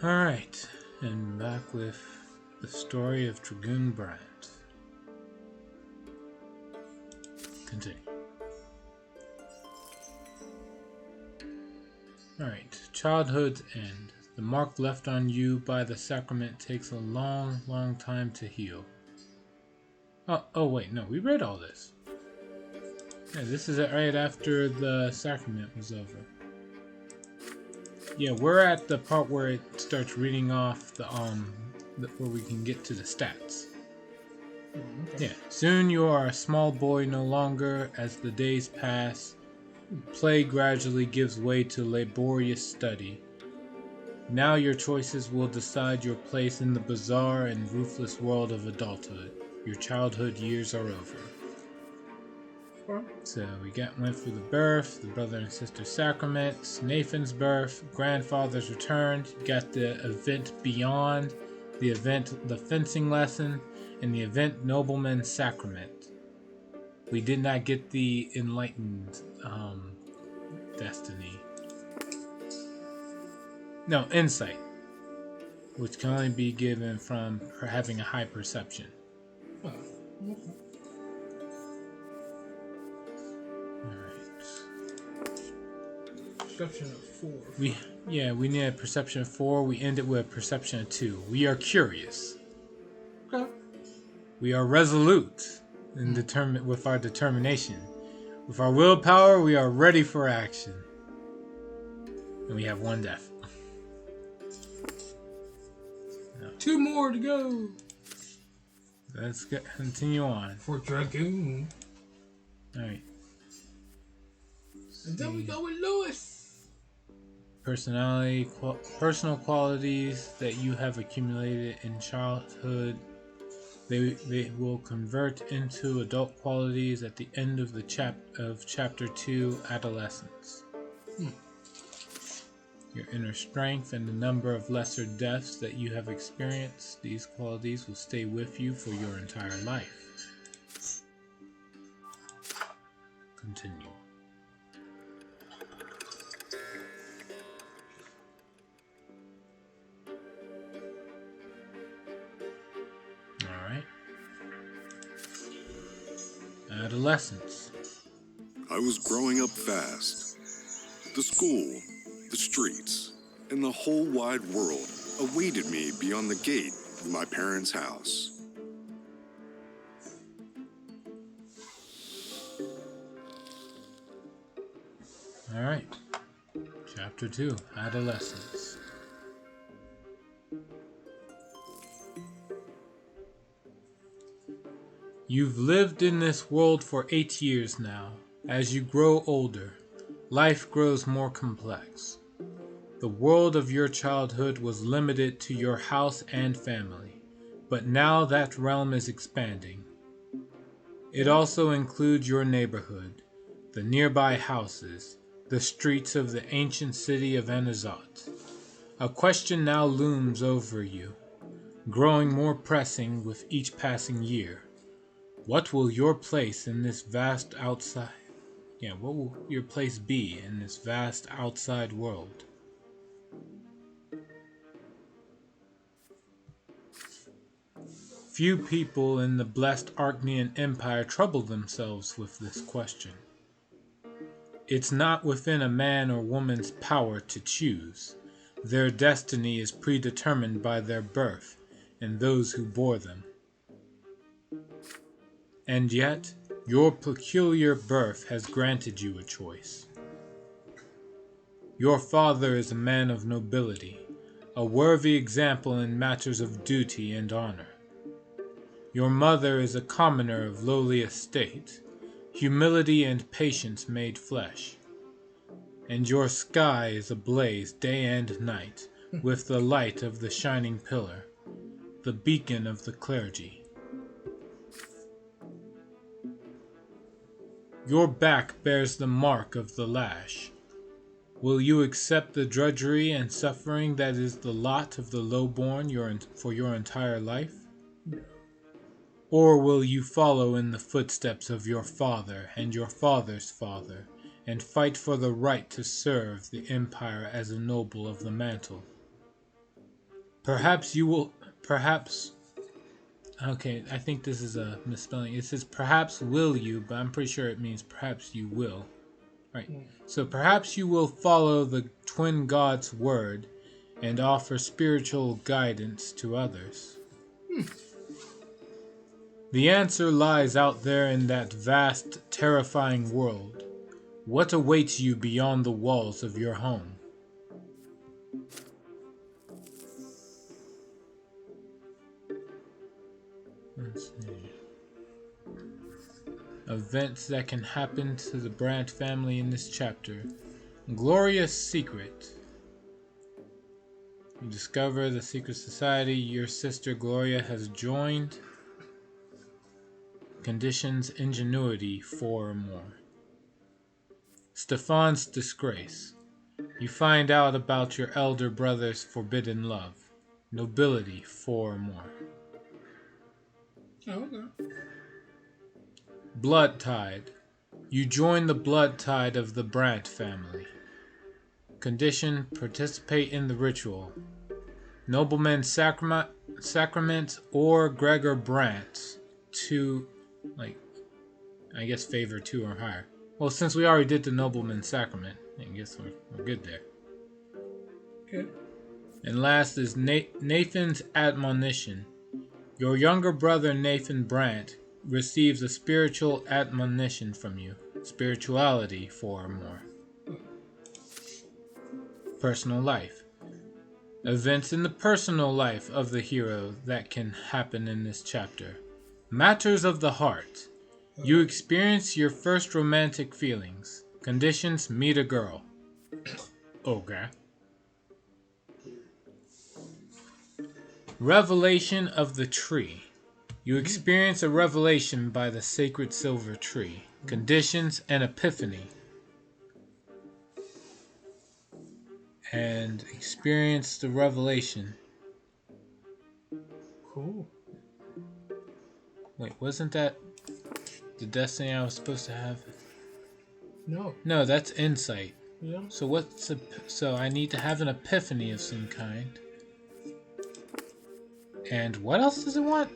Alright, and back with the story of Dragoon Brante. Continue. Alright, childhood's end. The mark left on you by the sacrament takes a long, long time to heal. Wait, no, we read all this. Yeah, this is right after the sacrament was over. Yeah, we're at the part where it starts reading off where we can get to the stats. Okay. Yeah, soon you are a small boy no longer. As the days pass, play gradually gives way to laborious study. Now your choices will decide your place in the bizarre and ruthless world of adulthood. Your childhood years are over. So we went through the birth, the brother and sister sacraments, Nathan's birth, grandfather's return. You got the event beyond, the fencing lesson, and the event nobleman's sacrament. We did not get the enlightened destiny. No, insight, which can only be given from her having a high perception. Oh, okay. Perception of 4. We need a perception of 4. We end it with a perception of 2. We are curious. Okay. We are resolute and determined with our determination. With our willpower, we are ready for action. And we have 1 death. No. 2 more to go. Let's continue on. For Dragoon. Alright. And then we go with Lewis. Personality, personal qualities that you have accumulated in childhood. They will convert into adult qualities at the end of the chapter 2, adolescence. Your inner strength and the number of lesser deaths that you have experienced, these qualities will stay with you for your entire life. Continue. Alright. Adolescence. I was growing up fast. The school, the streets, and the whole wide world awaited me beyond the gate of my parents' house. Alright. Chapter 2, Adolescence. You've lived in this world for 8 years now. As you grow older, life grows more complex. The world of your childhood was limited to your house and family, but now that realm is expanding. It also includes your neighborhood, the nearby houses, the streets of the ancient city of Anazat. A question now looms over you, growing more pressing with each passing year. What will your place in this vast outside... what will your place be in this vast outside world? Few people in the blessed Archnean Empire trouble themselves with this question. It's not within a man or woman's power to choose. Their destiny is predetermined by their birth and those who bore them. And yet, your peculiar birth has granted you a choice. Your father is a man of nobility, a worthy example in matters of duty and honor. Your mother is a commoner of lowly estate, humility and patience made flesh. And your sky is ablaze day and night with the light of the shining pillar, the beacon of the clergy. Your back bears the mark of the lash. Will you accept the drudgery and suffering that is the lot of the lowborn for your entire life? No. Or will you follow in the footsteps of your father and your father's father, and fight for the right to serve the empire as a noble of the mantle? Perhaps you will. Perhaps. Okay, I think this is a misspelling. It says perhaps will you, but I'm pretty sure it means perhaps you will. Right. So perhaps you will follow the twin god's word and offer spiritual guidance to others. The answer lies out there in that vast, terrifying world. What awaits you beyond the walls of your home? Let's see. Events that can happen to the Brante family in this chapter. Glorious secret. You discover the secret society your sister Gloria has joined. Conditions ingenuity 4 or more. Stefan's disgrace. You find out about your elder brother's forbidden love. Nobility 4 or more. Oh, okay. Blood tide. You join the blood tide of the Brante family. Condition participate in the ritual. Nobleman sacrament or Gregor Brant. 2, I guess favor 2 or higher. Well, since we already did the nobleman sacrament, I guess we're good there. Okay. And last is Nathan's admonition. Your younger brother Nathan Brant receives a spiritual admonition from you. Spirituality 4 or more. Personal life. Events in the personal life of the hero that can happen in this chapter. Matters of the heart. You experience your first romantic feelings. Conditions: meet a girl. Okay. Revelation of the tree. You experience a revelation by the sacred silver tree. Conditions: an epiphany. And experience the revelation. Cool. Wait, wasn't that the destiny I was supposed to have? No. No, that's insight. Yeah. So I need to have an epiphany of some kind. And what else does it want?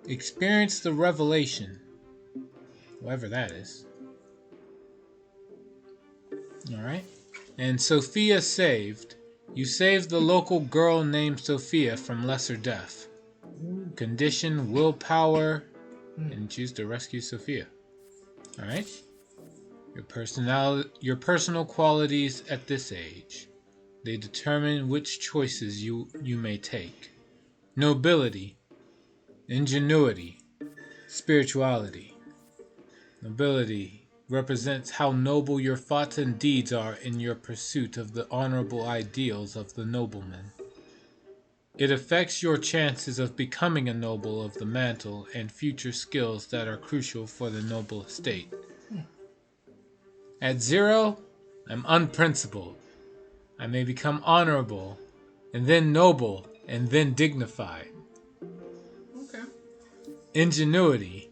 Experience the revelation. Whatever that is. Alright. And Sophia saved. You saved the local girl named Sophia from lesser death. Condition: willpower. And choose to rescue Sophia. Alright. Your personal qualities at this age. They determine which choices you may take. Nobility. Ingenuity. Spirituality. Nobility represents how noble your thoughts and deeds are in your pursuit of the honorable ideals of the nobleman. It affects your chances of becoming a noble of the mantle and future skills that are crucial for the noble estate. At 0, I'm unprincipled. I may become honorable, and then noble, and then dignified. Okay. Ingenuity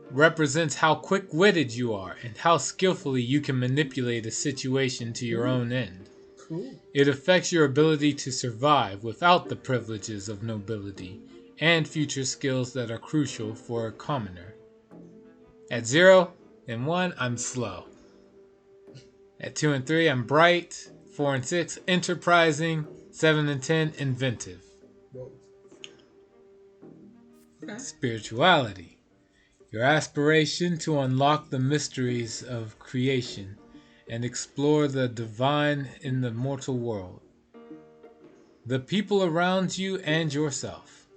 represents how quick-witted you are and how skillfully you can manipulate a situation to your own end. Cool. It affects your ability to survive without the privileges of nobility and future skills that are crucial for a commoner. At 0 and 1, I'm slow. At 2 and 3, I'm bright. 4 and 6, enterprising. 7 and 10, inventive. Whoa. Okay. Spirituality. Your aspiration to unlock the mysteries of creation and explore the divine in the mortal world. The people around you and yourself.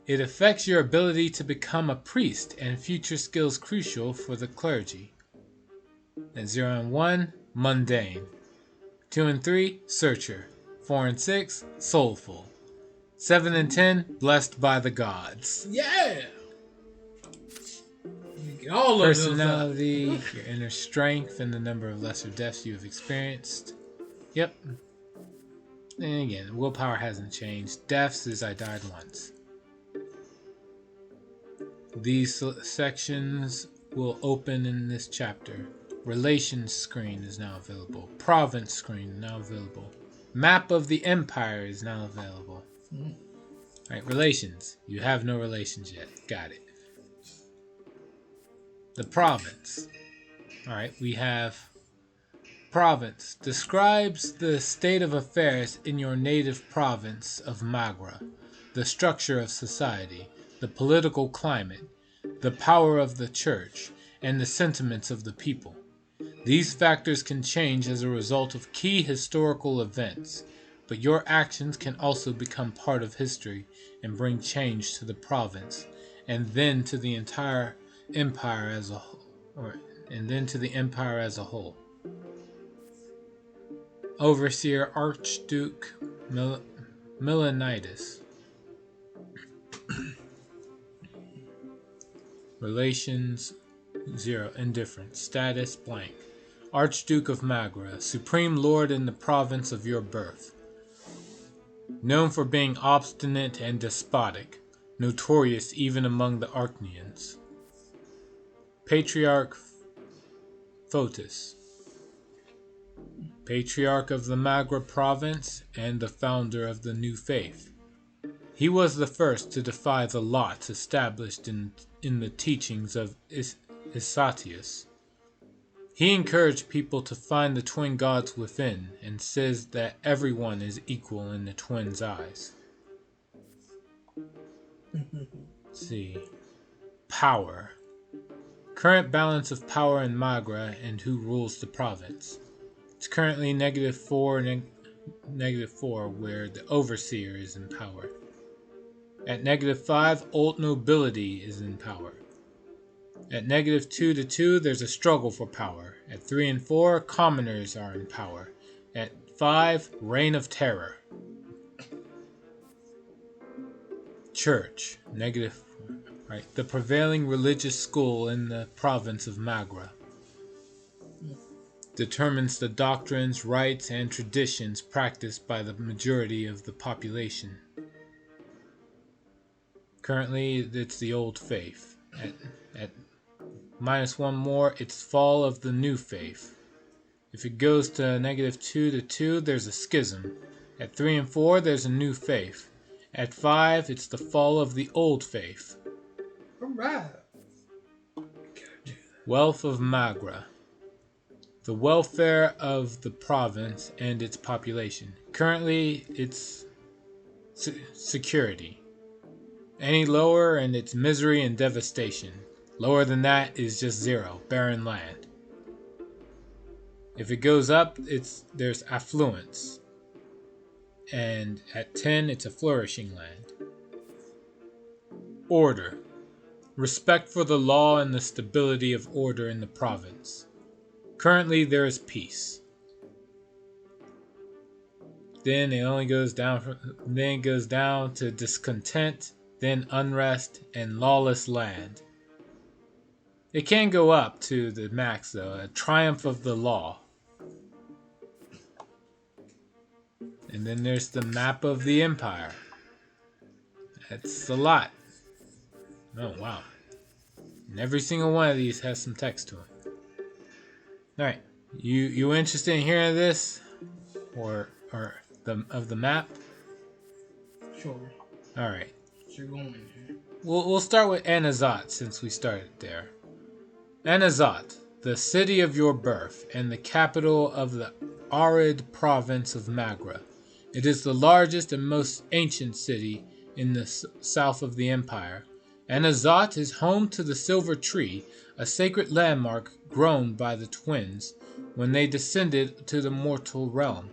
It affects your ability to become a priest and future skills crucial for the clergy. At 0 and 1, mundane. 2 and 3, searcher. 4 and 6, soulful. 7 and 10, blessed by the gods. Yeah. You get all of Personality, your inner strength, and the number of lesser deaths you have experienced. Yep. And again, willpower hasn't changed. Deaths is I died once. These sections will open in this chapter. Relations screen is now available. Province screen now available. Map of the Empire is now available. Alright, relations. You have no relations yet. Got it. The province. Alright, we have province. Describes the state of affairs in your native province of Magra, the structure of society, the political climate, the power of the church, and the sentiments of the people. These factors can change as a result of key historical events, but your actions can also become part of history and bring change to the province, and then to the entire empire as a whole. Overseer Archduke Milanitis. Relations 0. Indifferent. Status blank. Archduke of Magra, supreme lord in the province of your birth. Known for being obstinate and despotic, notorious even among the Archnians. Patriarch Photis. Patriarch of the Magra province and the founder of the new faith. He was the first to defy the lots established in the teachings of Isatius. He encouraged people to find the twin gods within and says that everyone is equal in the twin's eyes. Let's see. Power. Current balance of power in Magra and who rules the province. It's currently -4, -4, where the overseer is in power. At -5, old nobility is in power. At -2 to 2, there's a struggle for power. At 3 and 4, commoners are in power. At 5, reign of terror. Church, -4. Right, the prevailing religious school in the province of Magra. Determines the doctrines, rites, and traditions practiced by the majority of the population. Currently, it's the old faith. At -1 more, it's fall of the new faith. If it goes to -2 to 2, there's a schism. At 3 and 4, there's a new faith. At 5, it's the fall of the old faith. Alright. Wealth of Magra. The welfare of the province and its population. Currently, it's security. Any lower and it's misery and devastation. Lower than that is just 0, barren land. If it goes up, there's affluence. And at 10, it's a flourishing land. Order. Respect for the law and the stability of order in the province. Currently, there is peace. Then it goes down to discontent, then unrest and lawless land. It can go up to the max though, a triumph of the law. And then there's the map of the empire. That's a lot. Oh wow. And every single one of these has some text to it. Alright. You interested in hearing this? Or the map? Sure. Alright. So you're going here. We'll start with Anazat since we started there. Anazat, the city of your birth and the capital of the arid province of Magra. It is the largest and most ancient city in the south of the empire. Anazat is home to the Silver Tree, a sacred landmark grown by the twins when they descended to the mortal realm.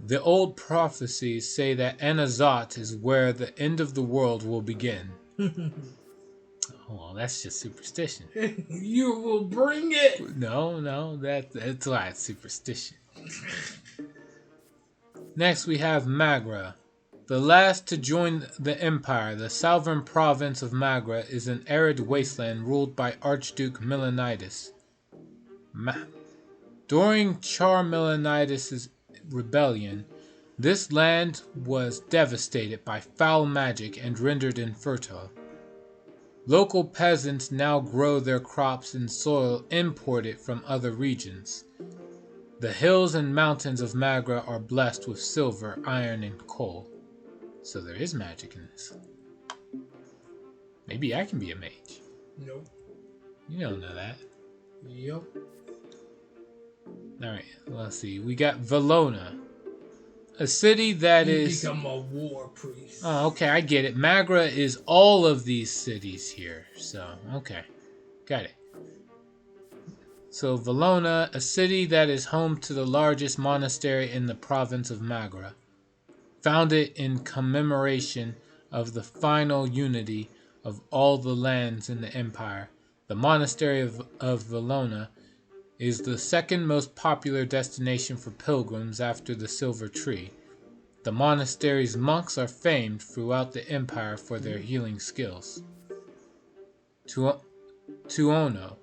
The old prophecies say that Anazat is where the end of the world will begin. Oh, that's just superstition. You will bring it. No, that's why it's superstition. Next we have Magra. The last to join the empire, the southern province of Magra is an arid wasteland ruled by Archduke Milanitis. During Tsar Milanitis' rebellion, this land was devastated by foul magic and rendered infertile. Local peasants now grow their crops in soil imported from other regions. The hills and mountains of Magra are blessed with silver, iron, and coal. So there is magic in this. Maybe I can be a mage. Nope. You don't know that. Yep. Alright, let's see. We got Valona. A city that is... become a war priest. Oh, okay, I get it. Magra is all of these cities here. So, okay. Got it. So, Valona, a city that is home to the largest monastery in the province of Magra. Founded in commemoration of the final unity of all the lands in the empire, the monastery of Valona is the second most popular destination for pilgrims after the Silver Tree. The monastery's monks are famed throughout the empire for their healing skills. Tuono,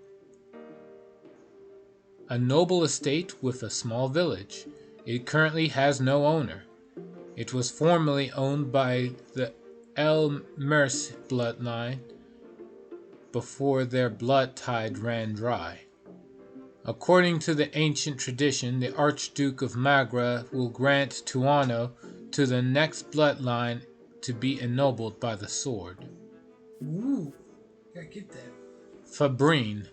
a noble estate with a small village. It currently has no owner. It was formerly owned by the El Merce bloodline before their blood tide ran dry. According to the ancient tradition, the Archduke of Magra will grant Tuono to the next bloodline to be ennobled by the sword. Ooh, gotta get that. Fabrine,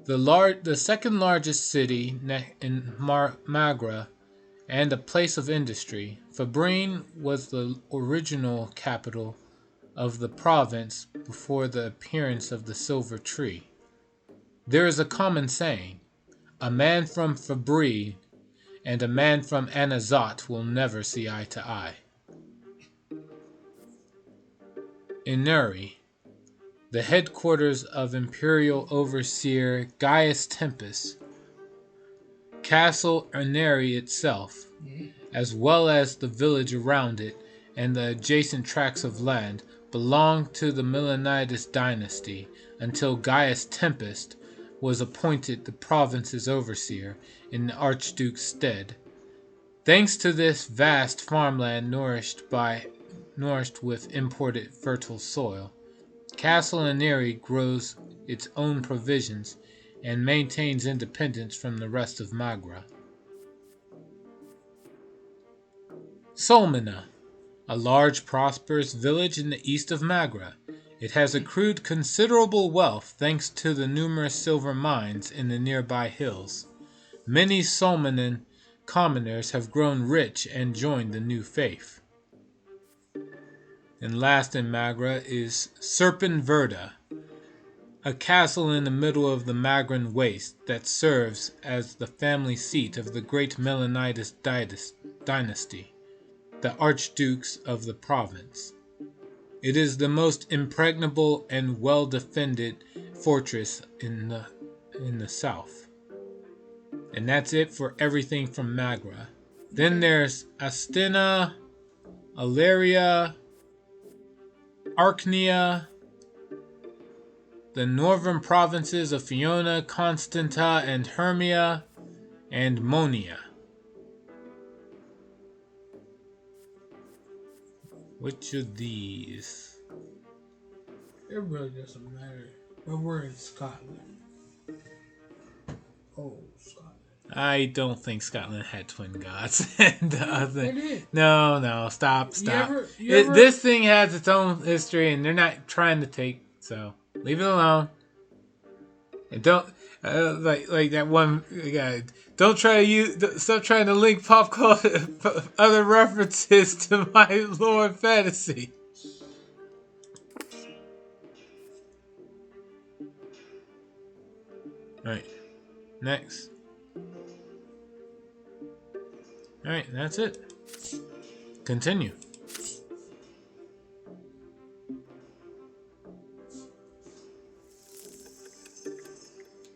the second largest city in Magra and a place of industry. Fabrine was the original capital of the province before the appearance of the Silver Tree. There is a common saying, a man from Fabrine and a man from Anazat will never see eye to eye. Inuri, the headquarters of Imperial Overseer Gaius Tempest, Castle Inuri itself, as well as the village around it and the adjacent tracts of land, belonged to the Melanitis dynasty until Gaius Tempest was appointed the province's overseer in the Archduke's stead. Thanks to this vast farmland nourished with imported fertile soil, Castle Inuri grows its own provisions and maintains independence from the rest of Magra. Solmina, a large prosperous village in the east of Magra. It has accrued considerable wealth thanks to the numerous silver mines in the nearby hills. Many Solminan commoners have grown rich and joined the new faith. And last in Magra is Serpenverda, a castle in the middle of the Magran waste that serves as the family seat of the great Melanitis dynasty, the archdukes of the province. It is the most impregnable and well-defended fortress in the south. And that's it for everything from Magra. Then there's Astina, Aleria, Arknea, the northern provinces of Fiona, Constanta, and Hermia, and Monia. Which of these? It really doesn't matter. But we're in Scotland. Oh, Scotland. I don't think Scotland had twin gods. And It did. No, stop. You ever- This thing has its own history, and they're not trying to take. So leave it alone. And don't like that one guy. Don't try to stop trying to link pop culture other references to my Lord fantasy. All right, next. All right, that's it. Continue.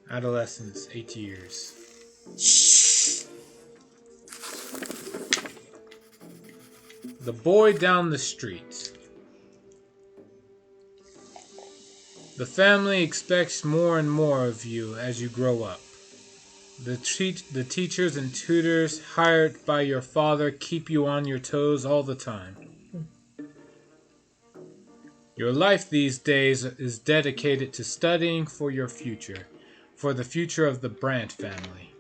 Adolescence, 8 years. The boy down the street. The family expects more and more of you as you grow up. The teachers and tutors hired by your father keep you on your toes all the time. Your life these days is dedicated to studying for your future, for the future of the Brante family.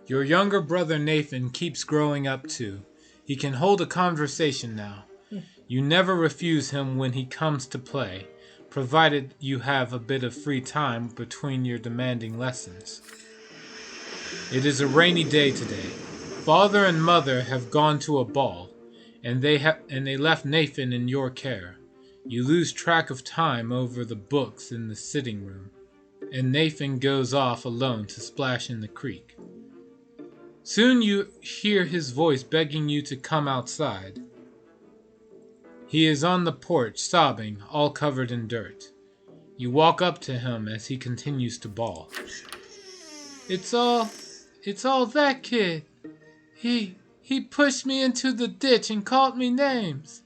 Your younger brother Nathan keeps growing up too. He can hold a conversation now. You never refuse him when he comes to play, provided you have a bit of free time between your demanding lessons. It is a rainy day today. Father and mother have gone to a ball, and they left Nathan in your care. You lose track of time over the books in the sitting room, and Nathan goes off alone to splash in the creek. Soon you hear his voice begging you to come outside. He is on the porch, sobbing, all covered in dirt. You walk up to him as he continues to bawl. It's all that kid. He pushed me into the ditch and called me names.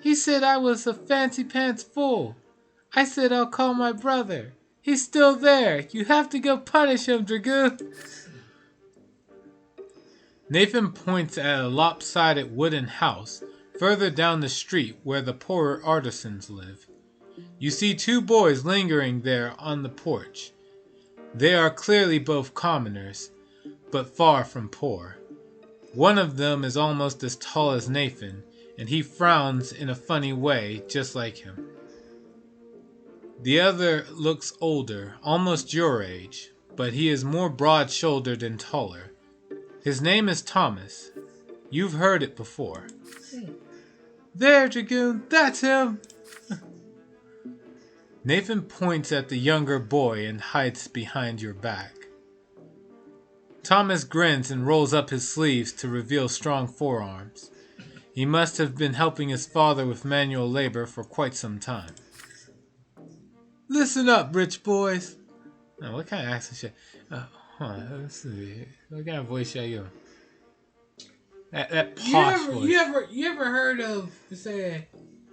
He said I was a fancy pants fool. I said I'll call my brother. He's still there. You have to go punish him, Dragoon. Nathan points at a lopsided wooden house further down the street where the poorer artisans live. You see two boys lingering there on the porch. They are clearly both commoners, but far from poor. One of them is almost as tall as Nathan, and he frowns in a funny way, just like him. The other looks older, almost your age, but he is more broad-shouldered and taller. His name is Thomas. You've heard it before. There, Dragoon, that's him! Nathan points at the younger boy and hides behind your back. Thomas grins and rolls up his sleeves to reveal strong forearms. He must have been helping his father with manual labor for quite some time. Listen up, rich boys. Oh, what kind of accent shit? Let's see. What kind of voice should I give him? That posh voice. You ever heard of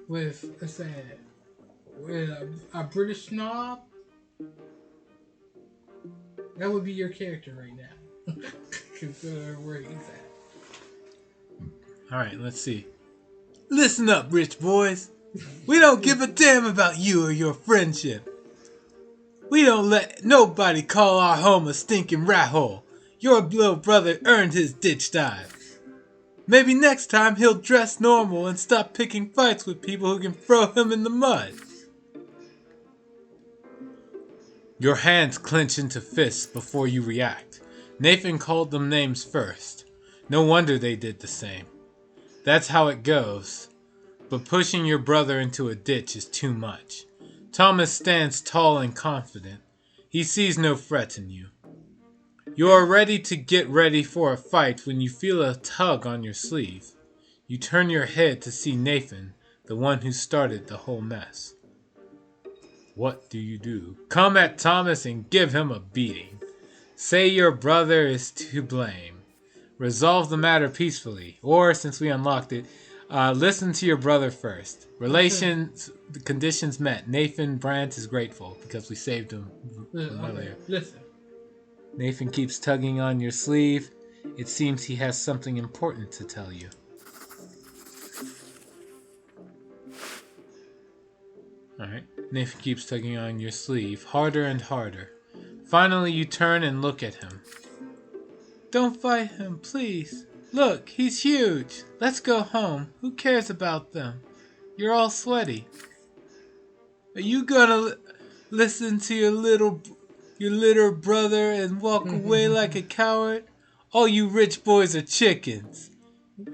with a British snob? That would be your character right now. Consider where he's at. Alright, let's see. Listen up, rich boys. We don't give a damn about you or your friendship. We don't let nobody call our home a stinking rat hole. Your little brother earned his ditch dive. Maybe next time he'll dress normal and stop picking fights with people who can throw him in the mud. Your hands clench into fists before you react. Nathan called them names first. No wonder they did the same. That's how it goes. But pushing your brother into a ditch is too much. Thomas stands tall and confident. He sees no threat in you. You are ready to get ready for a fight when you feel a tug on your sleeve. You turn your head to see Nathan, the one who started the whole mess. What do you do? Come at Thomas and give him a beating. Say your brother is to blame. Resolve the matter peacefully, or, since we unlocked it, listen to your brother first. Relations, the conditions met. Nathan Brante is grateful because we saved him earlier. Listen. Nathan keeps tugging on your sleeve. It seems he has something important to tell you. Alright. Nathan keeps tugging on your sleeve, harder and harder. Finally, you turn and look at him. Don't fight him, please. Look, he's huge. Let's go home. Who cares about them? You're all sweaty. Are you gonna listen to your little brother and walk away like a coward? All you rich boys are chickens.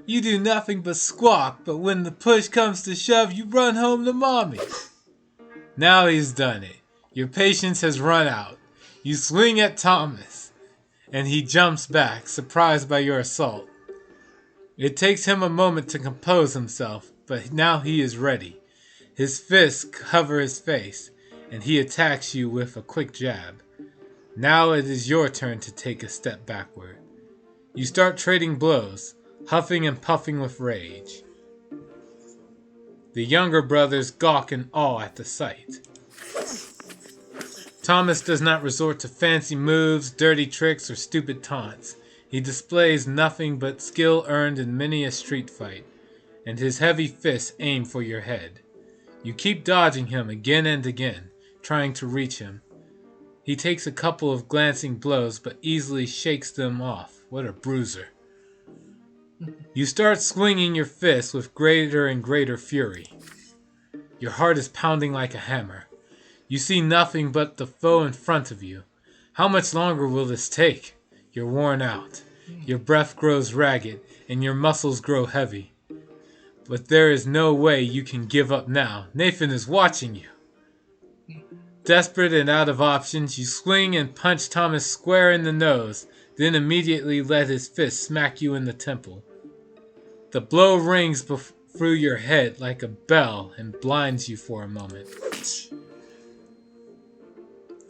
You do nothing but squawk, but when the push comes to shove, you run home to mommy. Now he's done it. Your patience has run out. You swing at Thomas, and he jumps back, surprised by your assault. It takes him a moment to compose himself, but now he is ready. His fists cover his face, and he attacks you with a quick jab. Now it is your turn to take a step backward. You start trading blows, huffing and puffing with rage. The younger brothers gawk in awe at the sight. Thomas does not resort to fancy moves, dirty tricks, or stupid taunts. He displays nothing but skill earned in many a street fight, and his heavy fists aim for your head. You keep dodging him again and again, trying to reach him. He takes a couple of glancing blows but easily shakes them off what a bruiser. You start swinging your fist with greater and greater fury. Your heart is pounding like a hammer. You see nothing but the foe in front of you. How much longer will this take? You're worn out. Your breath grows ragged, and your muscles grow heavy. But there is no way you can give up now. Nathan is watching you. Desperate and out of options, you swing and punch Thomas square in the nose, then immediately let his fist smack you in the temple. The blow rings through your head like a bell and blinds you for a moment.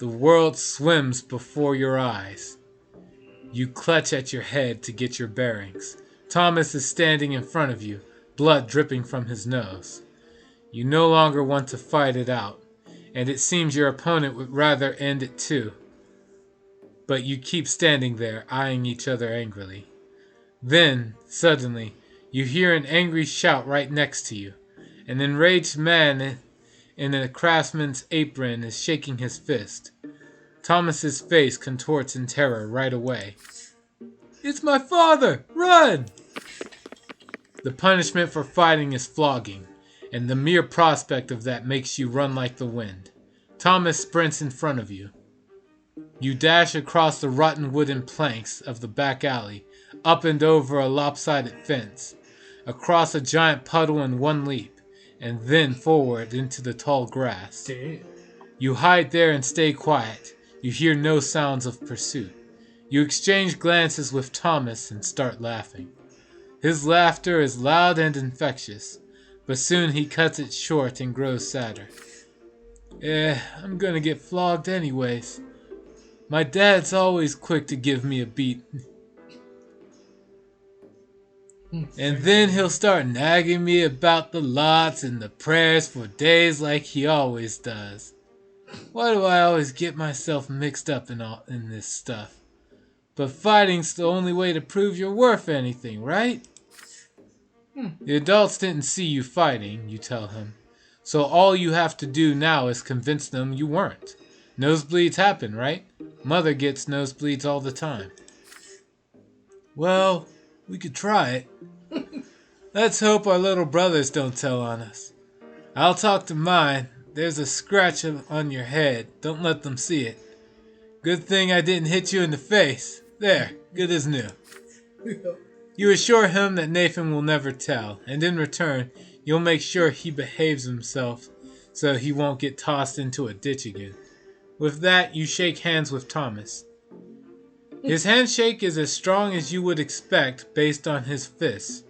The world swims before your eyes. You clutch at your head to get your bearings. Thomas is standing in front of you, blood dripping from his nose. You no longer want to fight it out, and it seems your opponent would rather end it too. But you keep standing there, eyeing each other angrily. Then, suddenly, you hear an angry shout right next to you. An enraged man in a craftsman's apron is shaking his fist. Thomas's face contorts in terror right away. It's my father! Run! The punishment for fighting is flogging, and the mere prospect of that makes you run like the wind. Thomas sprints in front of you. You dash across the rotten wooden planks of the back alley, up and over a lopsided fence, across a giant puddle in one leap, and then forward into the tall grass. Damn. You hide there and stay quiet. You hear no sounds of pursuit. You exchange glances with Thomas and start laughing. His laughter is loud and infectious, but soon he cuts it short and grows sadder. I'm gonna get flogged anyways. My dad's always quick to give me a beat. And then he'll start nagging me about the lots and the prayers for days like he always does. Why do I always get myself mixed up in this stuff? But fighting's the only way to prove you're worth anything, right? The adults didn't see you fighting, you tell him. So all you have to do now is convince them you weren't. Nosebleeds happen, right? Mother gets nosebleeds all the time. Well, we could try it. Let's hope our little brothers don't tell on us. I'll talk to mine. There's a scratch on your head. Don't let them see it. Good thing I didn't hit you in the face. There, good as new. You assure him that Nathan will never tell, and in return, you'll make sure he behaves himself so he won't get tossed into a ditch again. With that, you shake hands with Thomas. His handshake is as strong as you would expect based on his fists.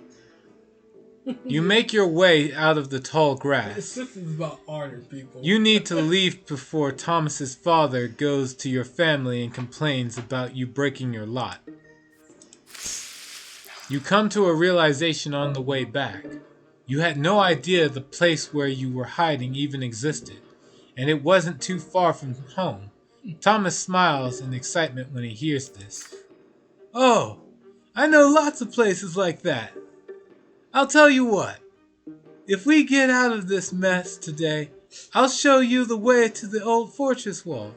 You make your way out of the tall grass. This is about art, people. You need to leave before Thomas's father goes to your family and complains about you breaking your lot. You come to a realization on the way back. You had no idea the place where you were hiding even existed, and it wasn't too far from home. Thomas smiles in excitement when he hears this. Oh, I know lots of places like that. I'll tell you what. If we get out of this mess today, I'll show you the way to the old fortress wall.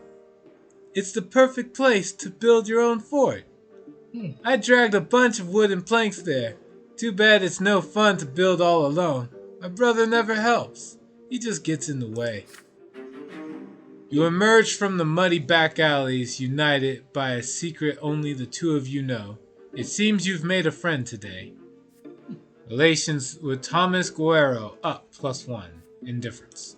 It's the perfect place to build your own fort. I dragged a bunch of wooden planks there. Too bad it's no fun to build all alone. My brother never helps. He just gets in the way. You emerge from the muddy back alleys, united by a secret only the two of you know. It seems you've made a friend today. Relations with Thomas Guerrero up +1. Indifference.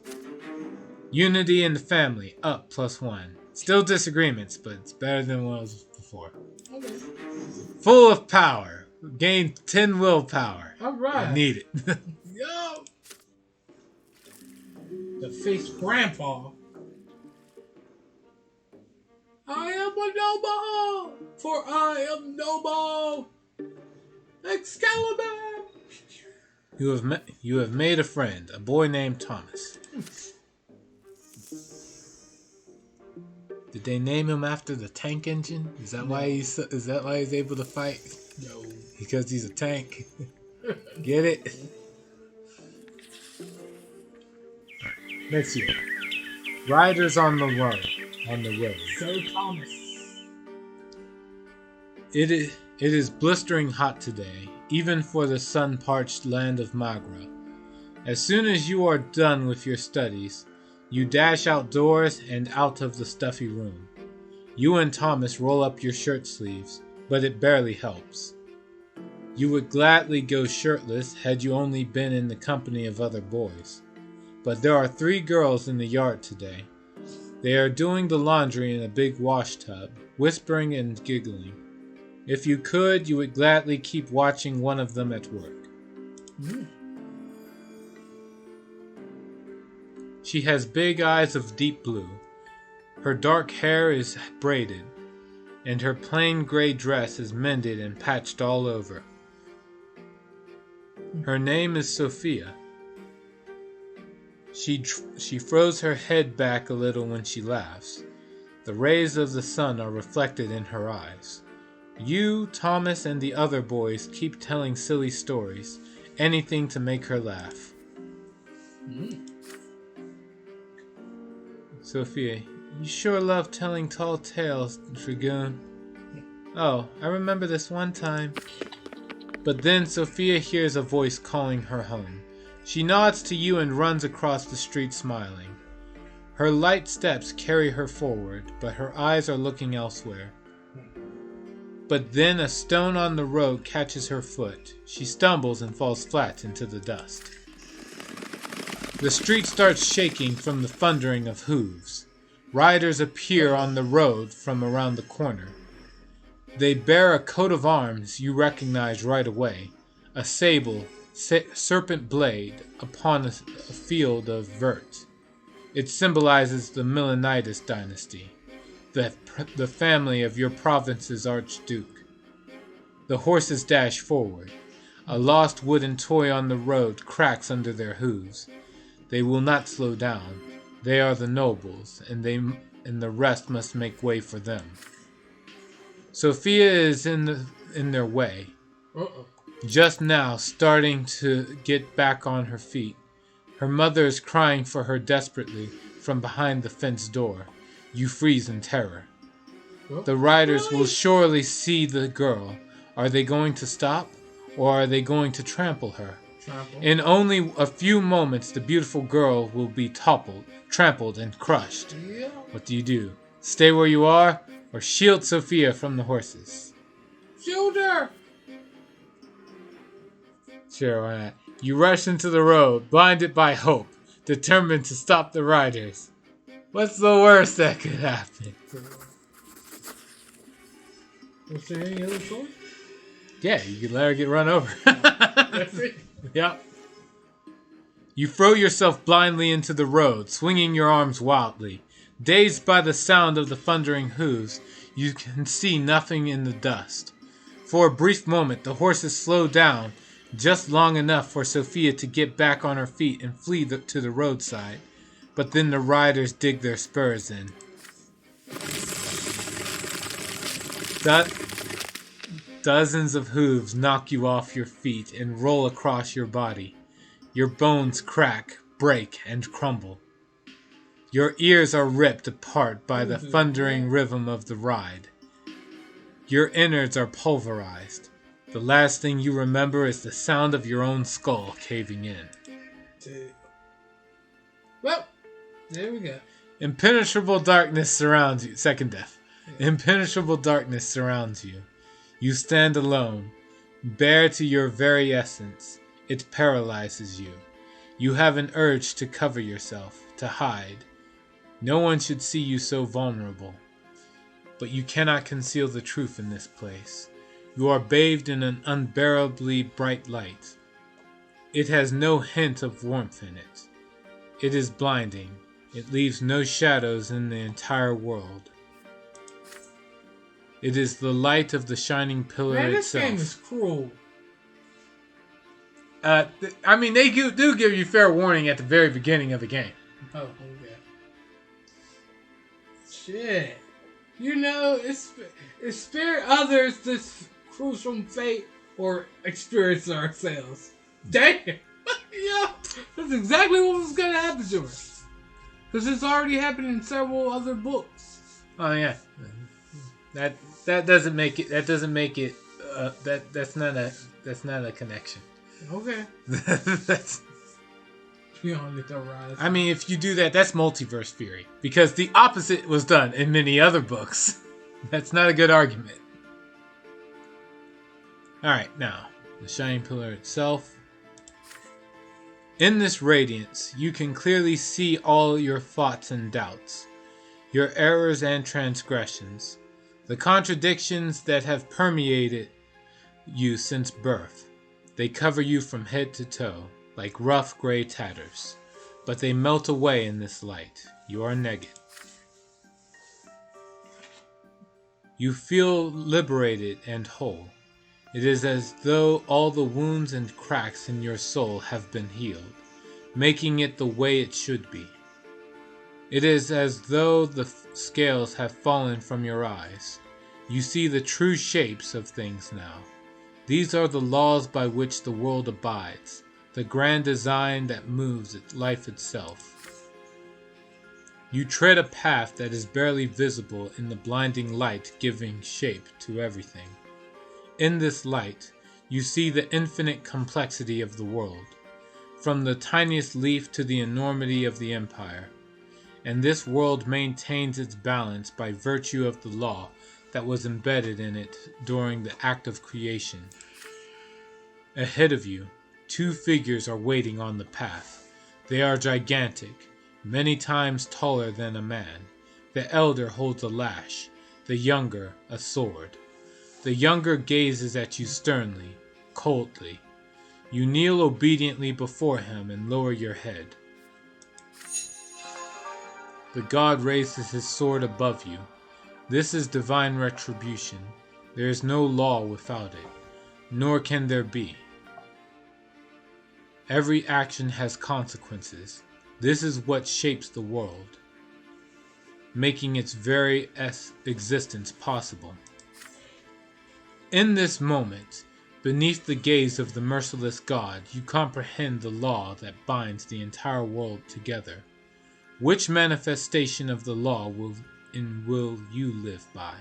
Unity in the family up +1. Still disagreements, but it's better than what was before. Okay. Full of power. Gain 10 willpower. Alright. I need it. Yo! The face grandpa. I am a noble, for I am noble. Excalibur. You have made a friend, a boy named Thomas. Did they name him after the tank engine? Is that why he's able to fight? No. Because he's a tank. Get it? Next year. Riders on the road. Sir Thomas. It It is blistering hot today, even for the sun-parched land of Magra. As soon as you are done with your studies, you dash outdoors and out of the stuffy room. You and Thomas roll up your shirt sleeves, but it barely helps. You would gladly go shirtless had you only been in the company of other boys. But there are 3 girls in the yard today. They are doing the laundry in a big wash tub, whispering and giggling. If you could, you would gladly keep watching one of them at work. She has big eyes of deep blue. Her dark hair is braided, and her plain gray dress is mended and patched all over. Her name is Sophia. She throws her head back a little when she laughs. The rays of the sun are reflected in her eyes. You, Thomas, and the other boys keep telling silly stories, anything to make her laugh. Sophia, you sure love telling tall tales, Dragoon. Oh, I remember this one time. But then Sophia hears a voice calling her home. She nods to you and runs across the street smiling. Her light steps carry her forward, but her eyes are looking elsewhere. But then a stone on the road catches her foot. She stumbles and falls flat into the dust. The street starts shaking from the thundering of hooves. Riders appear on the road from around the corner. They bear a coat of arms you recognize right away, a sable, serpent blade upon a field of vert. It symbolizes the Milanitis dynasty, the family of your province's archduke. The horses dash forward. A lost wooden toy on the road cracks under their hooves. They will not slow down. They are the nobles, and the rest must make way for them. Sophia is in their way. Just now, starting to get back on her feet. Her mother is crying for her desperately from behind the fence door. You freeze in terror. The riders will surely see the girl. Are they going to stop, or are they going to trample her? In only a few moments, the beautiful girl will be trampled, and crushed. What do? Stay where you are, or shield Sophia from the horses? Shield her! Sure, why not? You rush into the road, blinded by hope, determined to stop the riders. What's the worst that could happen? Was there any other choice? Yeah, you could let her get run over. That's it. Yep. You throw yourself blindly into the road, swinging your arms wildly. Dazed by the sound of the thundering hooves, you can see nothing in the dust. For a brief moment, the horses slow down, just long enough for Sophia to get back on her feet and flee to the roadside. But then the riders dig their spurs in. Dozens of hooves knock you off your feet and roll across your body. Your bones crack, break, and crumble. Your ears are ripped apart by the thundering rhythm of the ride. Your innards are pulverized. The last thing you remember is the sound of your own skull caving in. Well, there we go. Impenetrable darkness surrounds you. Second death. Impenetrable darkness surrounds you. You stand alone, bare to your very essence. It paralyzes you. You have an urge to cover yourself, to hide. No one should see you so vulnerable. But you cannot conceal the truth in this place. You are bathed in an unbearably bright light. It has no hint of warmth in it. It is blinding. It leaves no shadows in the entire world. It is the light of the shining pillar itself. This game is cruel. They do give you fair warning at the very beginning of the game. Oh, okay. Shit. You know, it's spare others this crucial fate or experience ourselves. Damn. Yeah, that's exactly what was going to happen to her. Because it's already happened in several other books. Oh yeah, that doesn't make it that's not a connection. Okay. That's. Beyond the horizon. I mean, if you do that, that's multiverse theory. Because the opposite was done in many other books. That's not a good argument. Alright, now, the Shining Pillar itself. In this radiance, you can clearly see all your thoughts and doubts, your errors and transgressions, the contradictions that have permeated you since birth. They cover you from head to toe, like rough gray tatters, but they melt away in this light. You are naked. You feel liberated and whole. It is as though all the wounds and cracks in your soul have been healed, making it the way it should be. It is as though the scales have fallen from your eyes. You see the true shapes of things now. These are the laws by which the world abides, the grand design that moves life itself. You tread a path that is barely visible in the blinding light giving shape to everything. In this light, you see the infinite complexity of the world, from the tiniest leaf to the enormity of the empire. And this world maintains its balance by virtue of the law that was embedded in it during the act of creation. Ahead of you, two figures are waiting on the path. They are gigantic, many times taller than a man. The elder holds a lash, the younger a sword. The younger gazes at you sternly, coldly. You kneel obediently before him and lower your head. The god raises his sword above you. This is divine retribution. There is no law without it, nor can there be. Every action has consequences. This is what shapes the world, making its very existence possible. In this moment, beneath the gaze of the merciless God, you comprehend the law that binds the entire world together. Which manifestation of the law will you live by?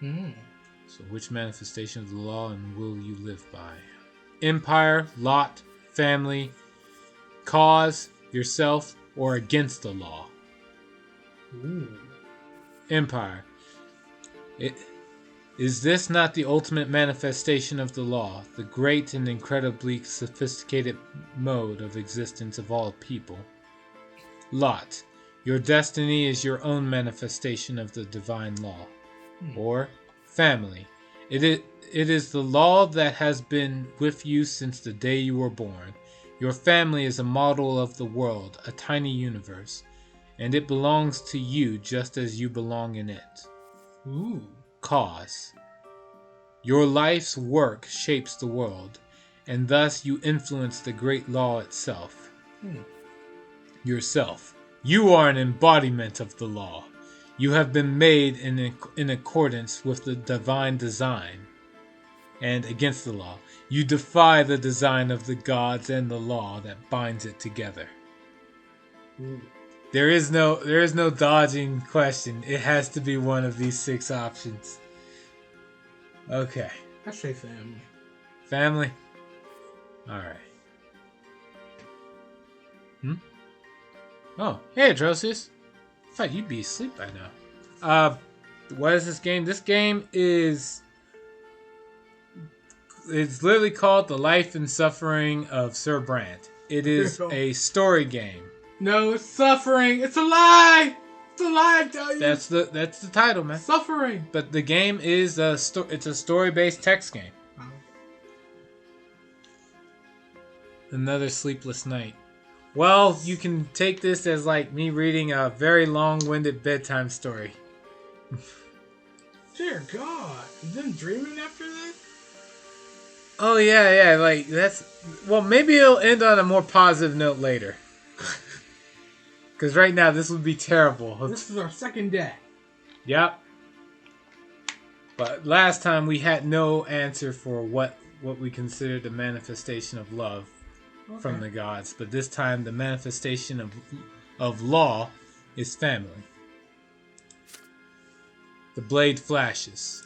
So which manifestation of the law and will you live by? Empire, lot, family, cause, yourself, or against the law? Empire. Is this not the ultimate manifestation of the law, the great and incredibly sophisticated mode of existence of all people? Lot. Your destiny is your own manifestation of the divine law. Or family. It is the law that has been with you since the day you were born. Your family is a model of the world, a tiny universe, and it belongs to you just as you belong in it. Cause. Your life's work shapes the world, and thus you influence the great law itself. Yourself. You are an embodiment of the law. You have been made in accordance with the divine design. And against the law. You defy the design of the gods and the law that binds it together. There is no dodging question. It has to be one of these 6 options. Okay. I say family. Family? Alright. Oh, hey Adrosius. I thought you'd be asleep by now. What is this game? This game is... It's literally called The Life and Suffering of Sir Brante. It is a story game. No, it's suffering. It's a lie. It's a lie, I tell you. That's the title, man. Suffering. But the game is it's a story-based text game. Another sleepless night. Well, you can take this as like me reading a very long-winded bedtime story. Dear God, you been dreaming after this? Oh yeah, like that's... Well, maybe it'll end on a more positive note later. Because right now, this would be terrible. This is our second day. Yep. But last time, we had no answer for what we considered the manifestation of love from the gods. But this time, the manifestation of law is family. The blade flashes.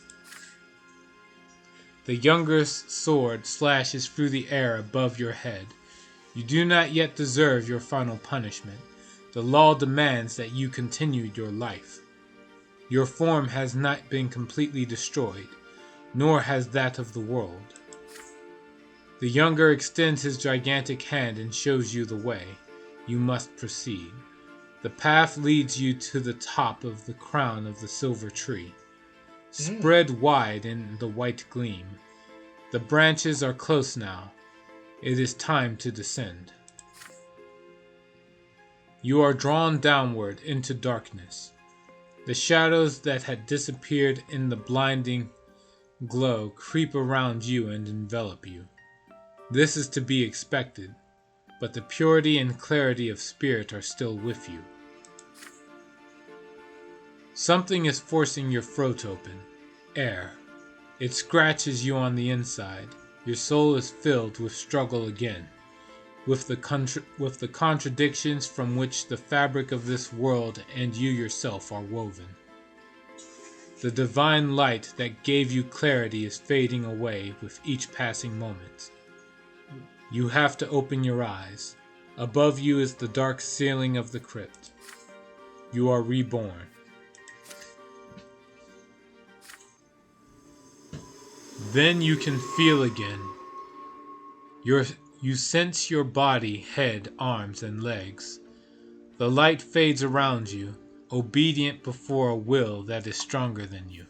The younger's sword slashes through the air above your head. You do not yet deserve your final punishment. The law demands that you continue your life. Your form has not been completely destroyed, nor has that of the world. The younger extends his gigantic hand and shows you the way. You must proceed. The path leads you to the top of the crown of the silver tree, spread wide in the white gleam. The branches are close now. It is time to descend. You are drawn downward into darkness. The shadows that had disappeared in the blinding glow creep around you and envelop you. This is to be expected, but the purity and clarity of spirit are still with you. Something is forcing your throat open. Air. It scratches you on the inside. Your soul is filled with struggle again, with the contradictions from which the fabric of this world and you yourself are woven. The divine light that gave you clarity is fading away with each passing moment. You have to open your eyes. Above you is the dark ceiling of the crypt. You are reborn. Then you can feel again. You sense your body, head, arms, and legs. The light fades around you, obedient before a will that is stronger than you.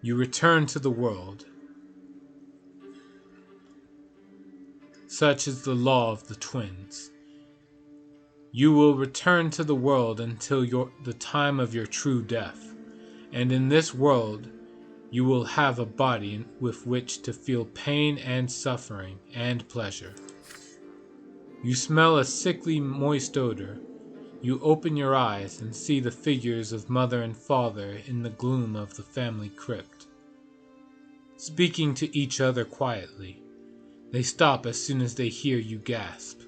You return to the world. Such is the law of the twins. You will return to the world until the time of your true death, and in this world you will have a body with which to feel pain and suffering and pleasure. You smell a sickly, moist odor. You open your eyes and see the figures of mother and father in the gloom of the family crypt, speaking to each other quietly. They stop as soon as they hear you gasp.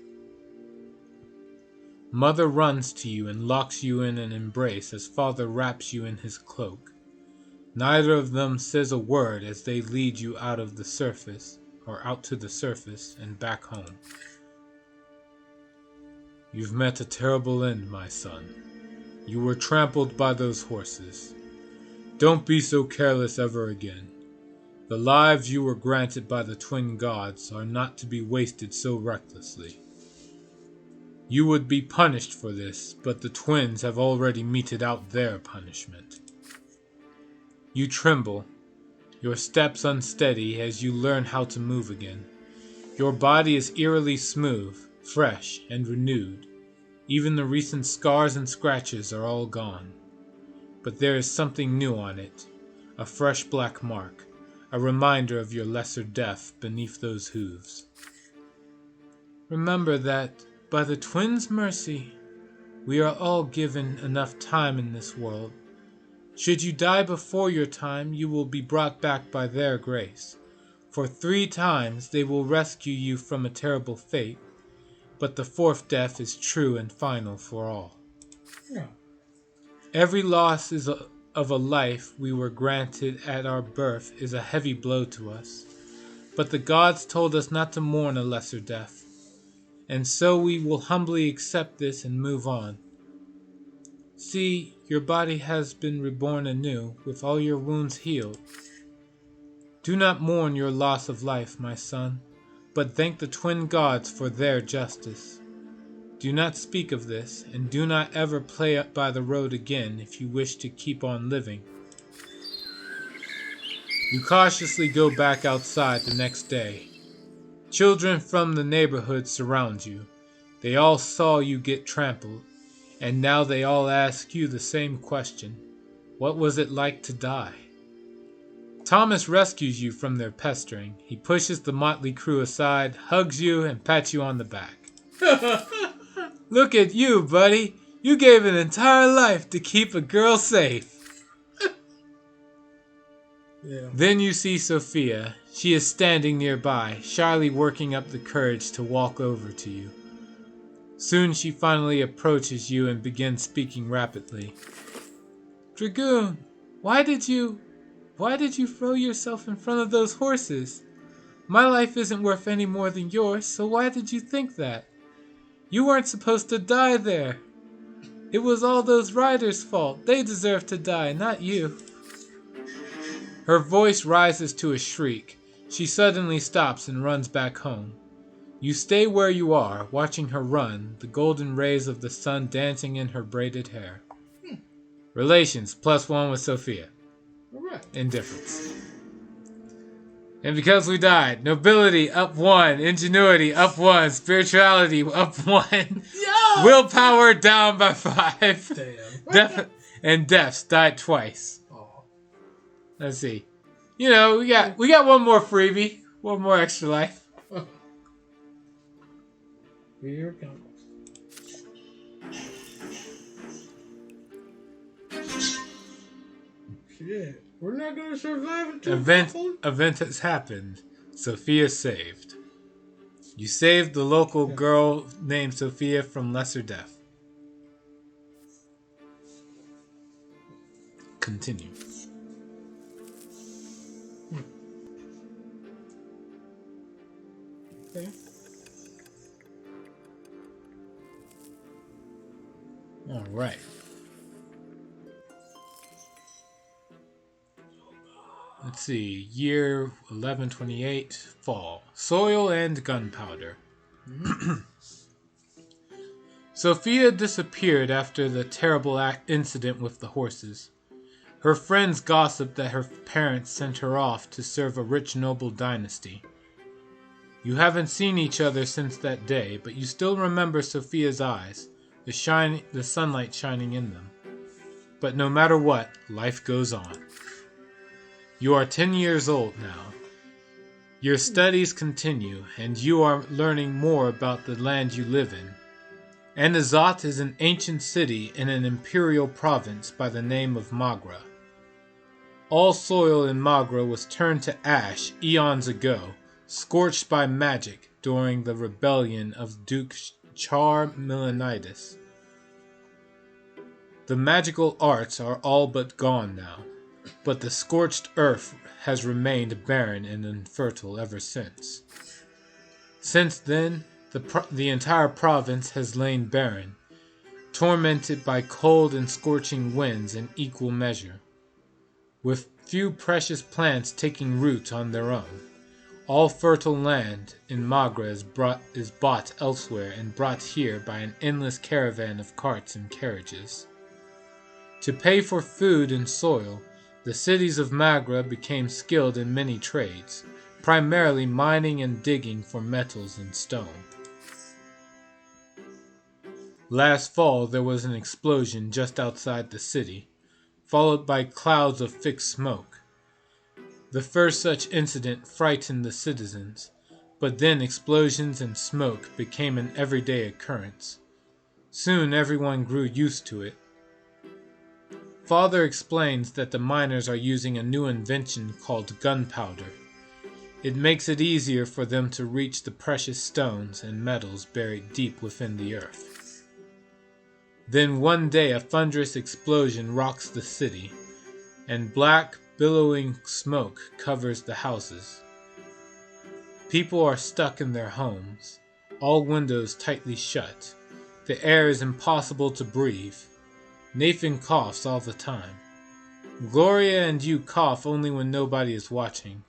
Mother runs to you and locks you in an embrace as father wraps you in his cloak. Neither of them says a word as they lead you out to the surface and back home. You've met a terrible end, my son. You were trampled by those horses. Don't be so careless ever again. The lives you were granted by the twin gods are not to be wasted so recklessly. You would be punished for this, but the twins have already meted out their punishment. You tremble, your steps unsteady as you learn how to move again. Your body is eerily smooth, fresh, and renewed. Even the recent scars and scratches are all gone. But there is something new on it, a fresh black mark, a reminder of your lesser death beneath those hooves. Remember that, by the twins' mercy, we are all given enough time in this world. Should you die before your time, you will be brought back by their grace. For 3 times they will rescue you from a terrible fate, but the 4th death is true and final for all. Yeah. Every loss of a life we were granted at our birth is a heavy blow to us, but the gods told us not to mourn a lesser death, and so we will humbly accept this and move on. See, your body has been reborn anew, with all your wounds healed. Do not mourn your loss of life, my son, but thank the twin gods for their justice. Do not speak of this, and do not ever play up by the road again if you wish to keep on living. You cautiously go back outside the next day. Children from the neighborhood surround you. They all saw you get trampled, and now they all ask you the same question. What was it like to die? Thomas rescues you from their pestering. He pushes the motley crew aside, hugs you, and pats you on the back. Look at you, buddy. You gave an entire life to keep a girl safe. Yeah. Then you see Sophia. She is standing nearby, shyly working up the courage to walk over to you. Soon she finally approaches you and begins speaking rapidly. Dragoon, why did you... Why did you throw yourself in front of those horses? My life isn't worth any more than yours, so why did you think that? You weren't supposed to die there. It was all those riders' fault. They deserve to die, not you." Her voice rises to a shriek. She suddenly stops and runs back home. You stay where you are, watching her run, the golden rays of the sun dancing in her braided hair. Relations, +1 with Sophia. Alright. Indifference. And because we died, nobility up 1, ingenuity up 1, spirituality up 1, Yo! willpower down by 5. Damn. And deaths died twice. Oh. Let's see. You know, we got one more freebie, one more extra life. Here it comes. Shit. We're not gonna survive until Event has happened. Sophia saved. You saved the local girl named Sophia from lesser death. Continue. Okay. All right. Let's see. Year 1128, fall. Soil and gunpowder. Sophia disappeared after the terrible incident with the horses. Her friends gossiped that her parents sent her off to serve a rich noble dynasty. You haven't seen each other since that day, but you still remember Sophia's eyes, the sunlight shining in them. But no matter what, life goes on. You are 10 years old now. Your studies continue, and you are learning more about the land you live in. Anazat is an ancient city in an imperial province by the name of Magra. All soil in Magra was turned to ash eons ago, scorched by magic during the rebellion of Duke Char Milanides. The magical arts are all but gone now, but the scorched earth has remained barren and infertile ever since. Since then, the entire province has lain barren, tormented by cold and scorching winds in equal measure, with few precious plants taking root on their own. All fertile land in Magra is bought elsewhere and brought here by an endless caravan of carts and carriages. To pay for food and soil, the cities of Magra became skilled in many trades, primarily mining and digging for metals and stone. Last fall there was an explosion just outside the city, followed by clouds of thick smoke. The first such incident frightened the citizens, but then explosions and smoke became an everyday occurrence. Soon everyone grew used to it. Father explains that the miners are using a new invention called gunpowder. It makes it easier for them to reach the precious stones and metals buried deep within the earth. Then one day a thunderous explosion rocks the city, and black, billowing smoke covers the houses. People are stuck in their homes, all windows tightly shut. The air is impossible to breathe. Nathan coughs all the time. Gloria and you cough only when nobody is watching.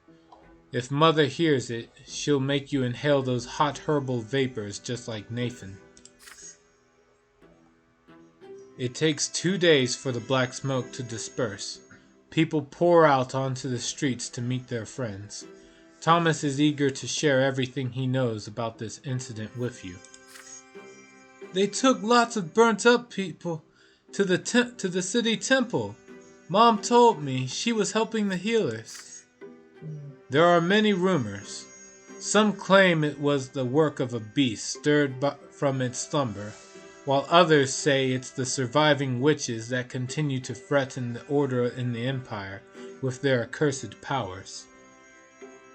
If Mother hears it, she'll make you inhale those hot herbal vapors just like Nathan. It takes 2 days for the black smoke to disperse. People pour out onto the streets to meet their friends. Thomas is eager to share everything he knows about this incident with you. They took lots of burnt up people to the city temple. Mom told me she was helping the healers. There are many rumors. Some claim it was the work of a beast stirred from its slumber, while others say it's the surviving witches that continue to threaten the order in the empire with their accursed powers.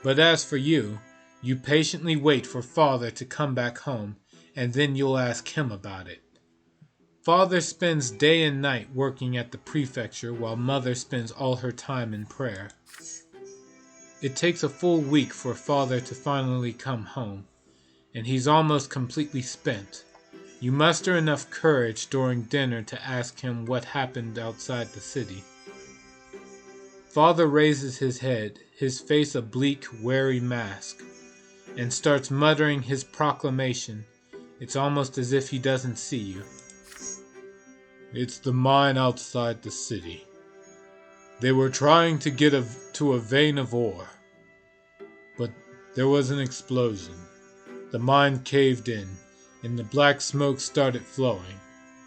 But as for you, you patiently wait for Father to come back home, and then you'll ask him about it. Father spends day and night working at the prefecture while Mother spends all her time in prayer. It takes a full week for Father to finally come home, and he's almost completely spent. You muster enough courage during dinner to ask him what happened outside the city. Father raises his head, his face a bleak, wary mask, and starts muttering his proclamation. It's almost as if he doesn't see you. It's the mine outside the city. They were trying to get to a vein of ore, but there was an explosion. The mine caved in, and the black smoke started flowing.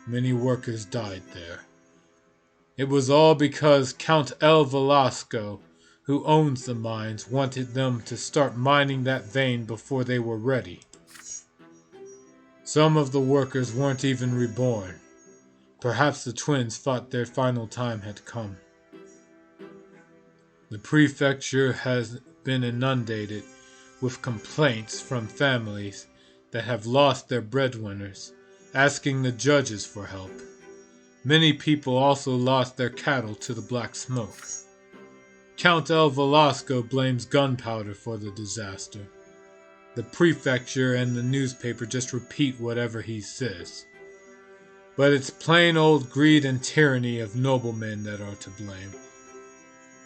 Many workers died there. It was all because Count El Velasco, who owns the mines, wanted them to start mining that vein before they were ready. Some of the workers weren't even reborn. Perhaps the twins thought their final time had come. The prefecture has been inundated with complaints from families that have lost their breadwinners, asking the judges for help. Many people also lost their cattle to the black smoke. Count El Velasco blames gunpowder for the disaster. The prefecture and the newspaper just repeat whatever he says. But it's plain old greed and tyranny of noblemen that are to blame.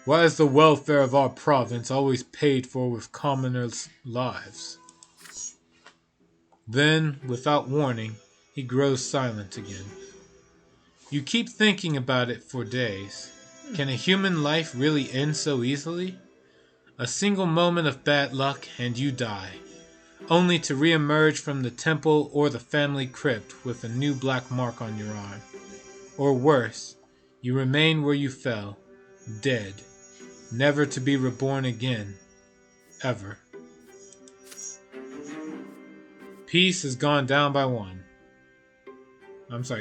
Why is the welfare of our province always paid for with commoners' lives? Then, without warning, he grows silent again. You keep thinking about it for days. Can a human life really end so easily? A single moment of bad luck and you die, only to re-emerge from the temple or the family crypt with a new black mark on your arm. Or worse, you remain where you fell, dead, never to be reborn again, ever. Peace has gone down by one.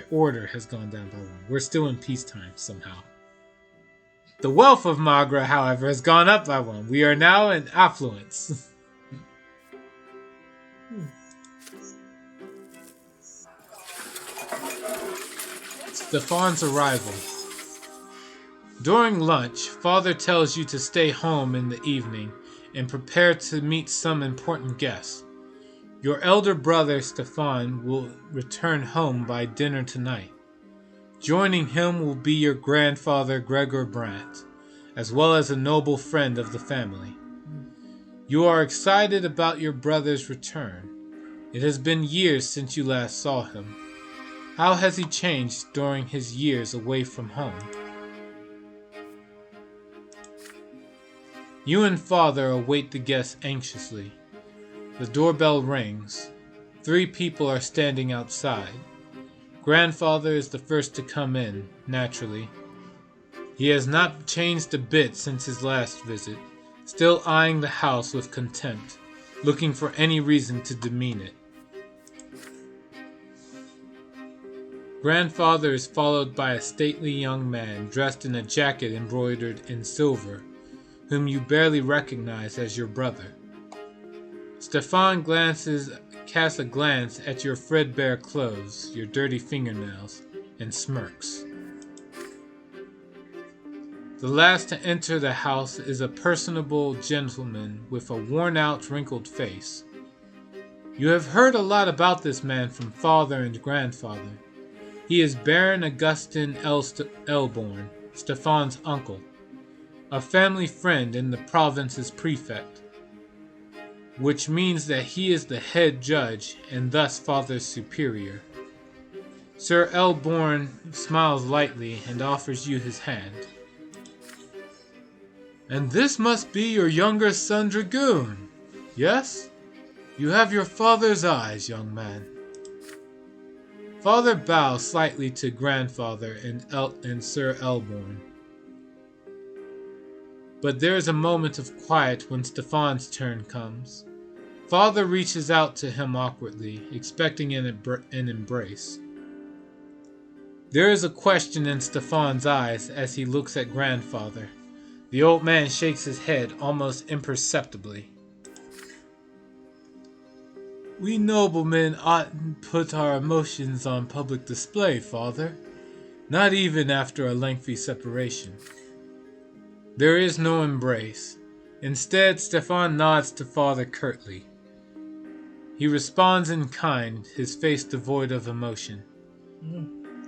Order has gone down by one. We're still in peacetime somehow. The wealth of Magra, however, has gone up by one. We are now in affluence. Stefan's arrival. During lunch, Father tells you to stay home in the evening and prepare to meet some important guests. Your elder brother Stefan will return home by dinner tonight. Joining him will be your grandfather Gregor Brante, as well as a noble friend of the family. You are excited about your brother's return. It has been years since you last saw him. How has he changed during his years away from home? You and Father await the guests anxiously. The doorbell rings. 3 people are standing outside. Grandfather is the first to come in, naturally. He has not changed a bit since his last visit, still eyeing the house with contempt, looking for any reason to demean it. Grandfather is followed by a stately young man dressed in a jacket embroidered in silver, whom you barely recognize as your brother. Stefan casts a glance at your threadbare clothes, your dirty fingernails, and smirks. The last to enter the house is a personable gentleman with a worn-out, wrinkled face. You have heard a lot about this man from Father and Grandfather. He is Baron Augustin Elborn, Stefan's uncle, a family friend and the province's prefect, which means that he is the head judge and thus Father's superior. Sir Elborn smiles lightly and offers you his hand. And this must be your younger son Dragoon, yes? You have your father's eyes, young man. Father bows slightly to Grandfather and Sir Elborn. But there is a moment of quiet when Stefan's turn comes. Father reaches out to him awkwardly, expecting an embrace. There is a question in Stefan's eyes as he looks at Grandfather. The old man shakes his head almost imperceptibly. We noblemen oughtn't put our emotions on public display, Father. Not even after a lengthy separation. There is no embrace. Instead, Stefan nods to Father curtly. He responds in kind, his face devoid of emotion.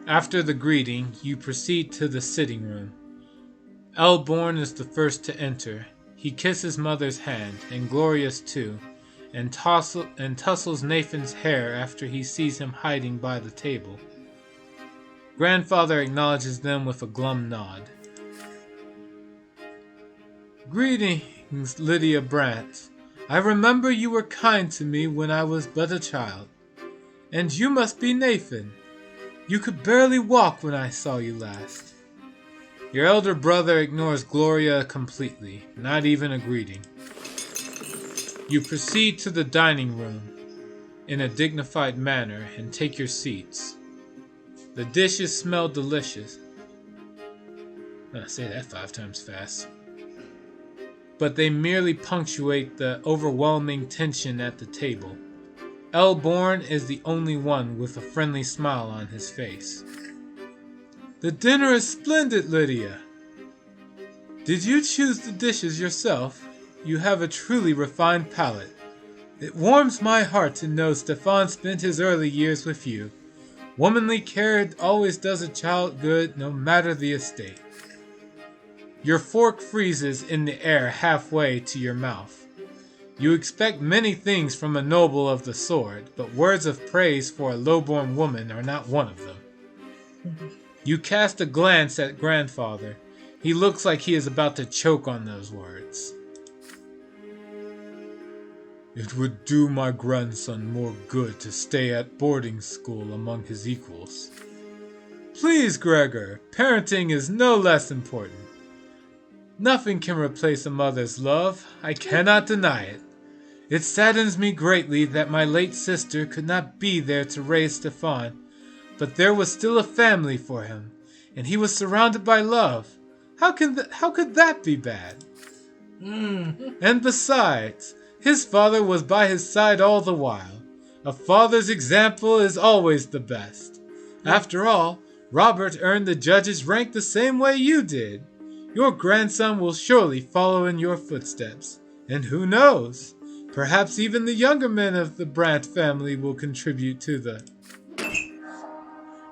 After the greeting, you proceed to the sitting room. Elborn is the first to enter. He kisses Mother's hand, and Gloria's too, and tussles Nathan's hair after he sees him hiding by the table. Grandfather acknowledges them with a glum nod. Greetings, Lydia Brante. I remember you were kind to me when I was but a child. And you must be Nathan. You could barely walk when I saw you last. Your elder brother ignores Gloria completely, not even a greeting. You proceed to the dining room in a dignified manner and take your seats. The dishes smell delicious. Say that 5 times fast. But they merely punctuate the overwhelming tension at the table. Elborn is the only one with a friendly smile on his face. The dinner is splendid, Lydia. Did you choose the dishes yourself? You have a truly refined palate. It warms my heart to know Stefan spent his early years with you. Womanly care always does a child good, no matter the estate. Your fork freezes in the air halfway to your mouth. You expect many things from a noble of the sword, but words of praise for a low-born woman are not one of them. You cast a glance at Grandfather. He looks like he is about to choke on those words. It would do my grandson more good to stay at boarding school among his equals. Please, Gregor, parenting is no less important. Nothing can replace a mother's love. I cannot deny it. It saddens me greatly that my late sister could not be there to raise Stefan, but there was still a family for him, and he was surrounded by love. How could that be bad? And besides, his father was by his side all the while. A father's example is always the best. After all, Robert earned the judge's rank the same way you did. Your grandson will surely follow in your footsteps. And who knows? Perhaps even the younger men of the Brante family will contribute to the...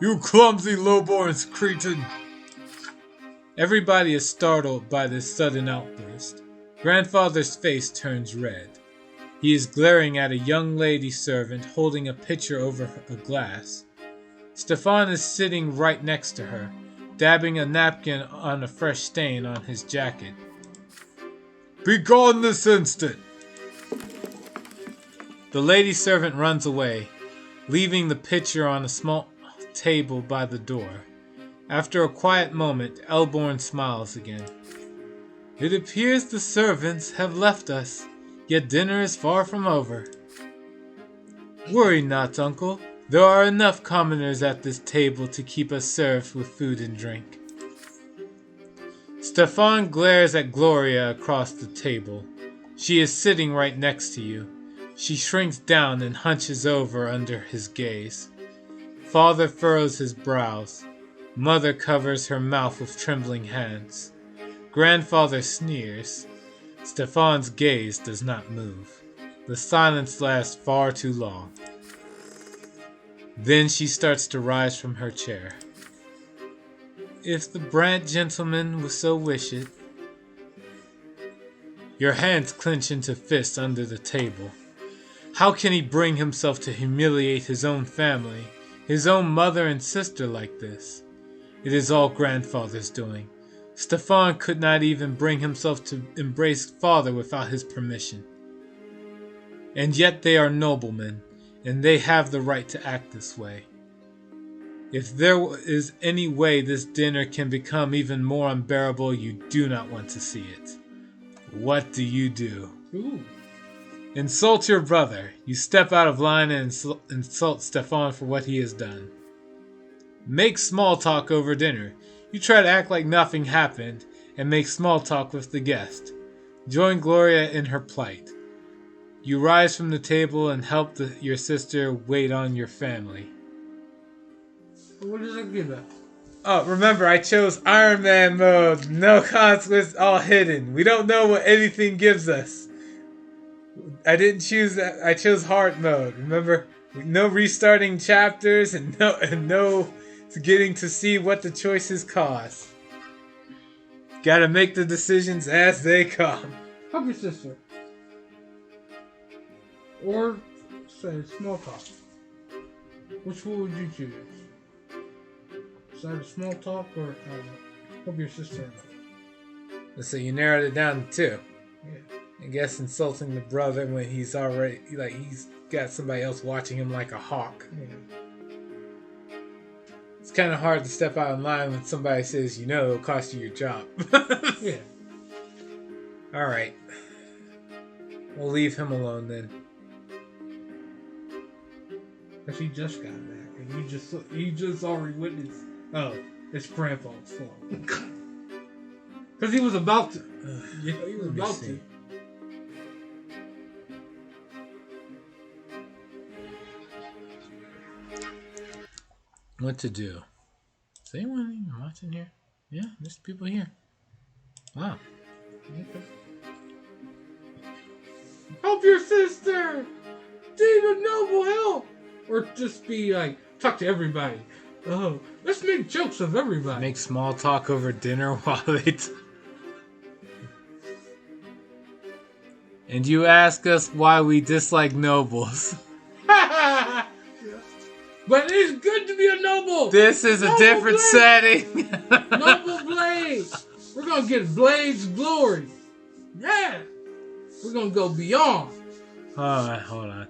You clumsy low-born cretin! Everybody is startled by this sudden outburst. Grandfather's face turns red. He is glaring at a young lady servant holding a pitcher over a glass. Stefan is sitting right next to her, dabbing a napkin on a fresh stain on his jacket. Begone this instant! The lady servant runs away, leaving the pitcher on a small table by the door. After a quiet moment, Elborn smiles again. It appears the servants have left us, yet dinner is far from over. Worry not, uncle. There are enough commoners at this table to keep us served with food and drink. Stefan glares at Gloria across the table. She is sitting right next to you. She shrinks down and hunches over under his gaze. Father furrows his brows. Mother covers her mouth with trembling hands. Grandfather sneers. Stefan's gaze does not move. The silence lasts far too long. Then she starts to rise from her chair. If the Brante gentleman would so wish it. Your hands clench into fists under the table. How can he bring himself to humiliate his own family, his own mother and sister like this? It is all Grandfather's doing. Stefan could not even bring himself to embrace Father without his permission. And yet they are noblemen, and they have the right to act this way. If there is any way this dinner can become even more unbearable, you do not want to see it. What do you do? Ooh. Insult your brother. You step out of line and insult Stefan for what he has done. Make small talk over dinner. You try to act like nothing happened and make small talk with the guest. Join Gloria in her plight. You rise from the table and help your sister wait on your family. What does that give that? Oh, remember, I chose Iron Man mode. No consequence, all hidden. We don't know what anything gives us. I didn't choose that. I chose hard mode. Remember, no restarting chapters and no getting to see what the choices cost. Gotta make the decisions as they come. Help your sister. Or say small talk. Which one would you choose? Is that a small talk or help your sister? So you narrowed it down to 2. Yeah. I guess insulting the brother when he's already he's got somebody else watching him like a hawk. Yeah. It's kind of hard to step out in line when somebody says, it'll cost you your job. Yeah. All right. We'll leave him alone then. Because he just got back and you just already witnessed. Oh, it's Grandpa's fault. Because he was about to. Yeah, he was about to. What to do? Is anyone even watching here? Yeah, there's people here. Wow. Okay. Help your sister! Demon Noble, help! Or just be like, talk to everybody. Oh, let's make jokes of everybody. Make small talk over dinner while they... And you ask us why we dislike nobles. But it's good to be a noble! This is a different setting. Noble Blade! We're gonna get Blade's glory. Yeah! We're gonna go beyond. Hold on.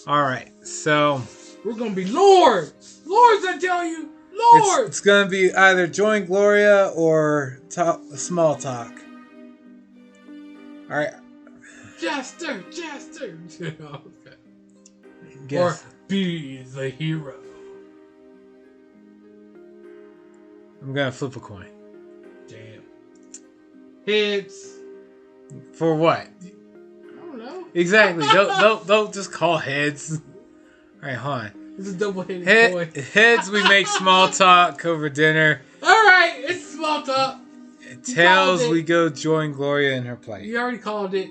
Alright, so... We're gonna be lords! Lords, I tell you! Lords! It's gonna be either join Gloria or small talk. Alright. Jester! Okay. Guess. Or be the hero. I'm gonna flip a coin. Damn. Heads. For what? I don't know. Exactly. don't just call heads. Alright, hold on. It's a double-headed coin. Heads, we make small talk over dinner. Alright, it's small talk. Tails, we go join Gloria in her plight. You already called it.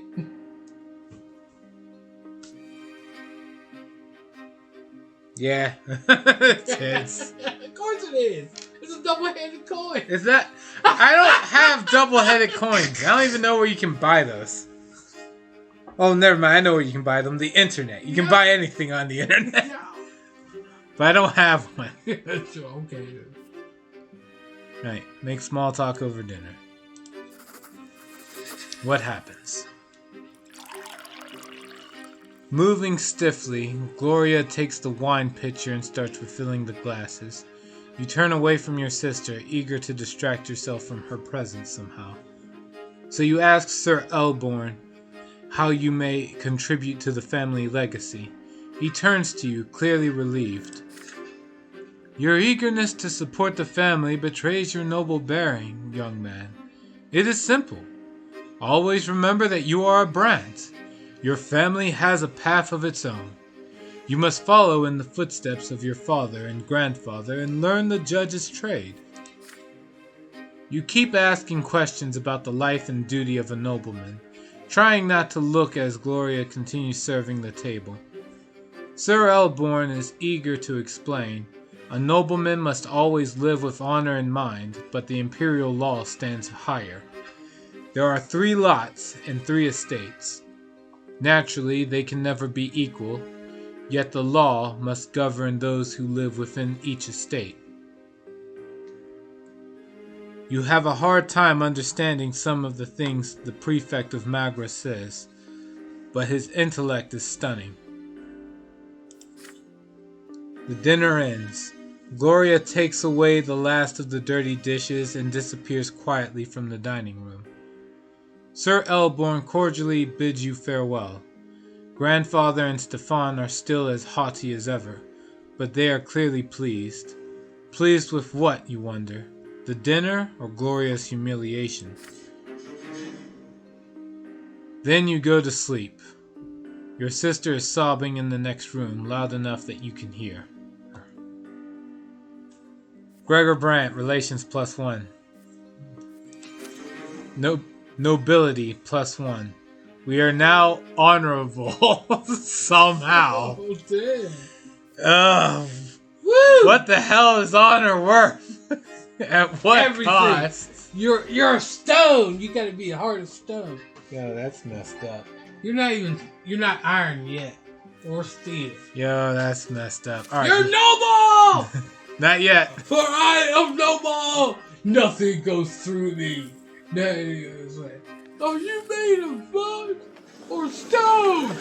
Yeah. It's heads. Of course it is. It's a double-headed coin. Is that... I don't have double-headed coins. I don't even know where you can buy those. Oh, never mind. I know where you can buy them. The internet. You can buy anything on the internet. Yeah. But I don't have one. Sure, okay. Right. Make small talk over dinner. What happens? Moving stiffly, Gloria takes the wine pitcher and starts refilling the glasses. You turn away from your sister, eager to distract yourself from her presence somehow. So you ask Sir Elborn how you may contribute to the family legacy. He turns to you, clearly relieved. Your eagerness to support the family betrays your noble bearing, young man. It is simple. Always remember that you are a Brante. Your family has a path of its own. You must follow in the footsteps of your father and grandfather and learn the judge's trade. You keep asking questions about the life and duty of a nobleman, trying not to look as Gloria continues serving the table. Sir Elborn is eager to explain. A nobleman must always live with honor in mind, but the imperial law stands higher. There are 3 lots and 3 estates. Naturally, they can never be equal, yet the law must govern those who live within each estate. You have a hard time understanding some of the things the prefect of Magra says, but his intellect is stunning. The dinner ends. Gloria takes away the last of the dirty dishes and disappears quietly from the dining room. Sir Elborn cordially bids you farewell. Grandfather and Stefan are still as haughty as ever, but they are clearly pleased. Pleased with what, you wonder? The dinner or Gloria's humiliation? Then you go to sleep. Your sister is sobbing in the next room, loud enough that you can hear. Gregor Brandt, relations +1. Nobility +1. We are now honorable somehow. Oh, damn. Ugh. Woo! What the hell is honor worth? At what Everything. cost? You're a stone. You gotta be a heart of stone. Yo, that's messed up. You're not iron yet. Or steel. Yo, that's messed up. All right. You're noble! Not yet. For I am noble! Nothing goes through me. Are you made of mud or stone?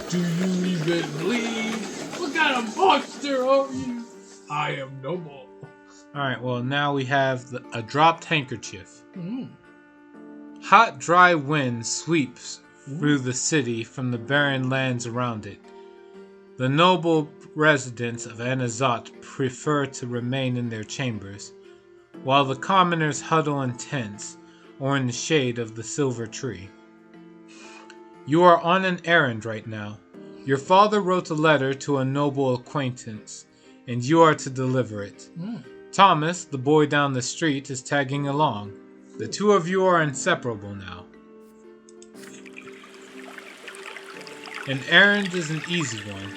Do you even bleed? What kind of monster are you? I am noble. Alright, well, now we have a dropped handkerchief. Mm. Hot, dry wind sweeps through the city from the barren lands around it. The noble residents of Anazat prefer to remain in their chambers, while the commoners huddle in tents or in the shade of the silver tree. You are on an errand right now. Your father wrote a letter to a noble acquaintance, and you are to deliver it. Mm. Thomas, the boy down the street, is tagging along. The two of you are inseparable now. An errand is an easy one.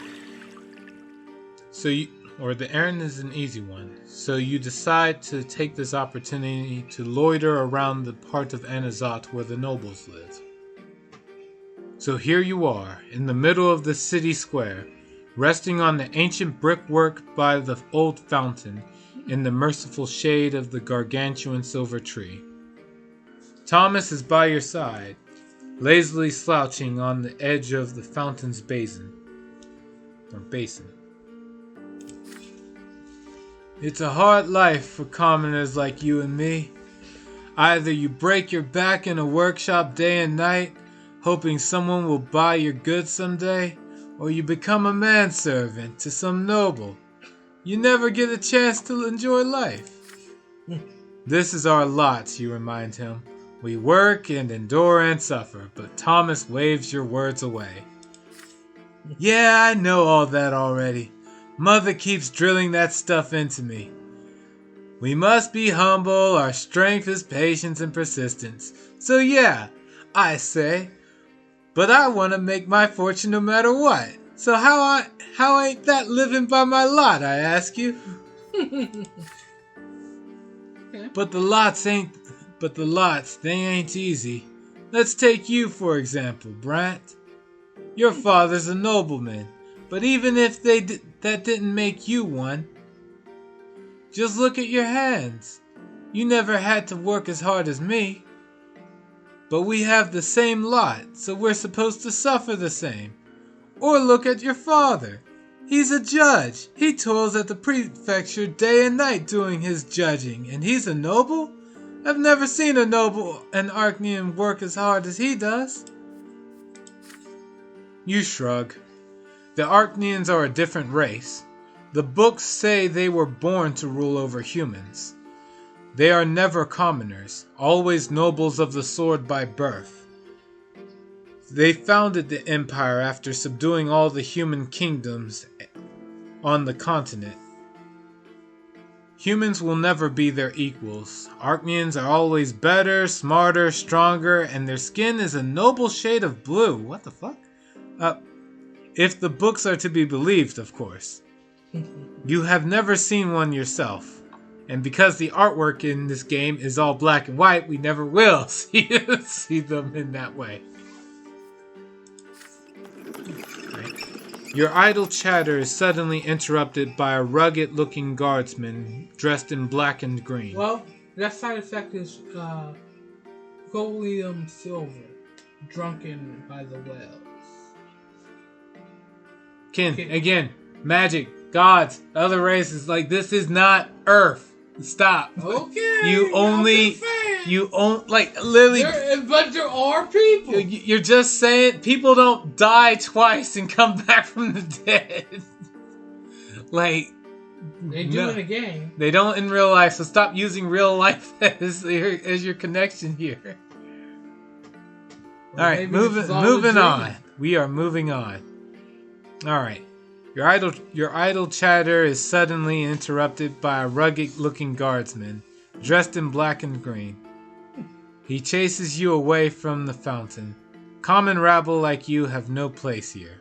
The errand is an easy one. So you decide to take this opportunity to loiter around the part of Anazat where the nobles live. So here you are, in the middle of the city square, resting on the ancient brickwork by the old fountain, in the merciful shade of the gargantuan silver tree. Thomas is by your side, lazily slouching on the edge of the fountain's basin. It's a hard life for commoners like you and me. Either you break your back in a workshop day and night, hoping someone will buy your goods someday, or you become a manservant to some noble. You never get a chance to enjoy life. This is our lot, you remind him. We work and endure and suffer, but Thomas waves your words away. Yeah, I know all that already. Mother keeps drilling that stuff into me. We must be humble, our strength is patience and persistence. So yeah, I say, but I want to make my fortune no matter what. So how ain't that living by my lot, I ask you? Okay. But the lots, they ain't easy. Let's take you, for example, Brant. Your father's a nobleman, but even if that didn't make you one, just look at your hands. You never had to work as hard as me. But we have the same lot, so we're supposed to suffer the same. Or look at your father. He's a judge. He toils at the prefecture day and night doing his judging, and he's a noble? I've never seen a noble and Archnean work as hard as he does. You shrug. The Archneans are a different race. The books say they were born to rule over humans. They are never commoners, always nobles of the sword by birth. They founded the empire after subduing all the human kingdoms on the continent. Humans will never be their equals. Archneans are always better, smarter, stronger, and their skin is a noble shade of blue. What the fuck? If the books are to be believed, of course. You have never seen one yourself. And because the artwork in this game is all black and white, we never will see them in that way. Your idle chatter is suddenly interrupted by a rugged-looking guardsman dressed in black and green. Well, that side effect is Golium Silver, drunken by the wells. Again, magic, gods, other races, like this is not Earth. Stop. Okay. Literally. But there are people. You're just saying people don't die twice and come back from the dead. Like. They do in a game. They don't in real life, so stop using real life as your connection here. All right, maybe this is all a moving dream. on. We are moving on. All right. Your idle chatter is suddenly interrupted by a rugged-looking guardsman, dressed in black and green. He chases you away from the fountain. Common rabble like you have no place here.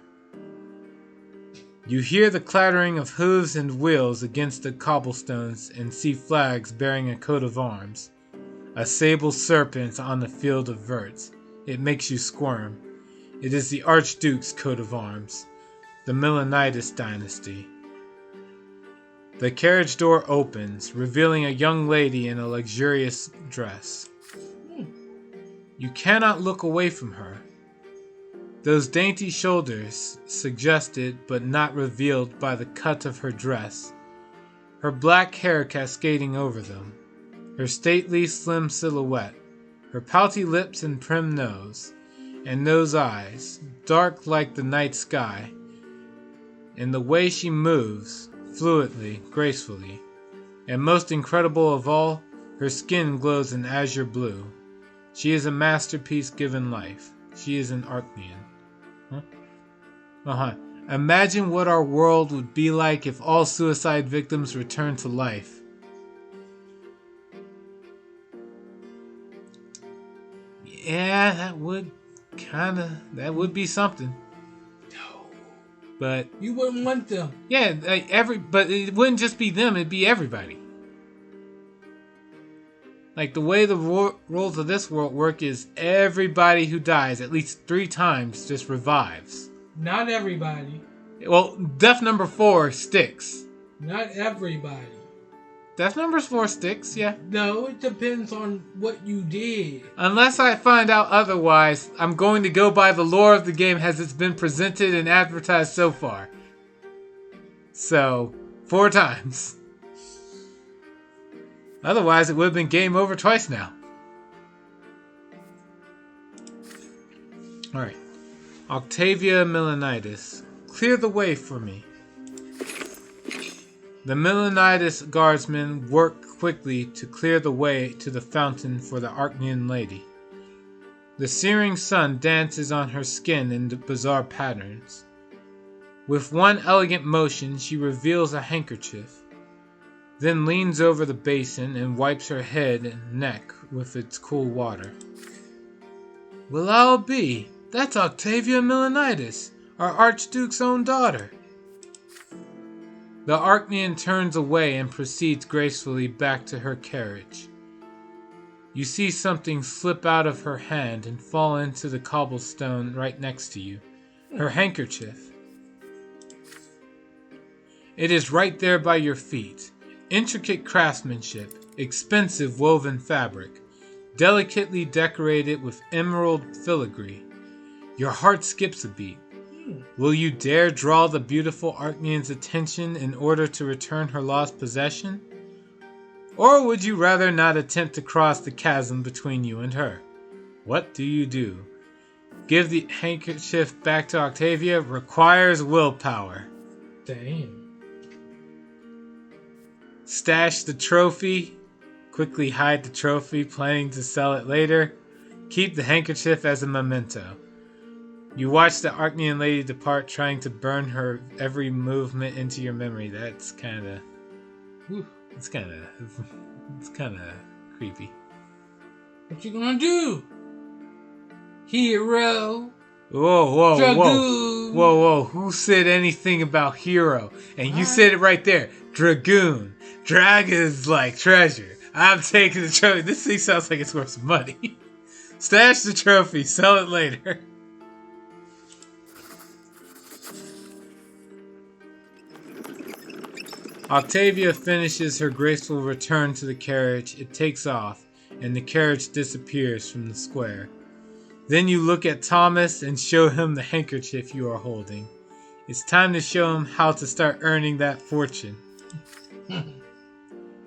You hear the clattering of hooves and wheels against the cobblestones and see flags bearing a coat of arms. A sable serpent on the field of verts. It makes you squirm. It is the Archduke's coat of arms. The Milanitis dynasty. The carriage door opens, revealing a young lady in a luxurious dress. You cannot look away from her. Those dainty shoulders, suggested but not revealed by the cut of her dress, her black hair cascading over them, her stately slim silhouette, her pouty lips and prim nose, and those eyes, dark like the night sky, and the way she moves, fluidly, gracefully, and most incredible of all, her skin glows an azure blue. She is a masterpiece given life. She is an Archnean. Imagine what our world would be like if all suicide victims returned to life. Yeah, that would be something. No. But You wouldn't want them. yeah, but it wouldn't just be them, it'd be everybody. Like the way the rules of this world work is everybody who dies at least 3 times just revives. Not everybody. Well, death number 4 sticks. Not everybody. Death number 4 sticks, yeah. No, it depends on what you did. Unless I find out otherwise, I'm going to go by the lore of the game as it's been presented and advertised so far. So, 4 times. Otherwise, it would have been game over twice now. Alright. Octavia Milanitis. Clear the way for me. The Milanitis guardsmen work quickly to clear the way to the fountain for the Archnean lady. The searing sun dances on her skin in bizarre patterns. With one elegant motion, she reveals a handkerchief, then leans over the basin and wipes her head and neck with its cool water. Well, I'll be. That's Octavia Milanitis, our Archduke's own daughter. The Archnean turns away and proceeds gracefully back to her carriage. You see something slip out of her hand and fall into the cobblestone right next to you. Her handkerchief. It is right there by your feet. Intricate craftsmanship, expensive woven fabric, delicately decorated with emerald filigree. Your heart skips a beat. Will you dare draw the beautiful Archnean's attention in order to return her lost possession? Or would you rather not attempt to cross the chasm between you and her? What do you do? Give the handkerchief back to Octavia requires willpower. Damn. Stash the trophy. Quickly hide the trophy, planning to sell it later. Keep the handkerchief as a memento. You watch the Archnean lady depart, trying to burn her every movement into your memory. That's kind of creepy. What you gonna do? Hero. Whoa. Dragoon. Whoa. Who said anything about hero? And you said it right there. Dragoon. Dragon's like treasure. I'm taking the trophy. This thing sounds like it's worth some money. Stash the trophy. Sell it later. Octavia finishes her graceful return to the carriage. It takes off, and the carriage disappears from the square. Then you look at Thomas and show him the handkerchief you are holding. It's time to show him how to start earning that fortune.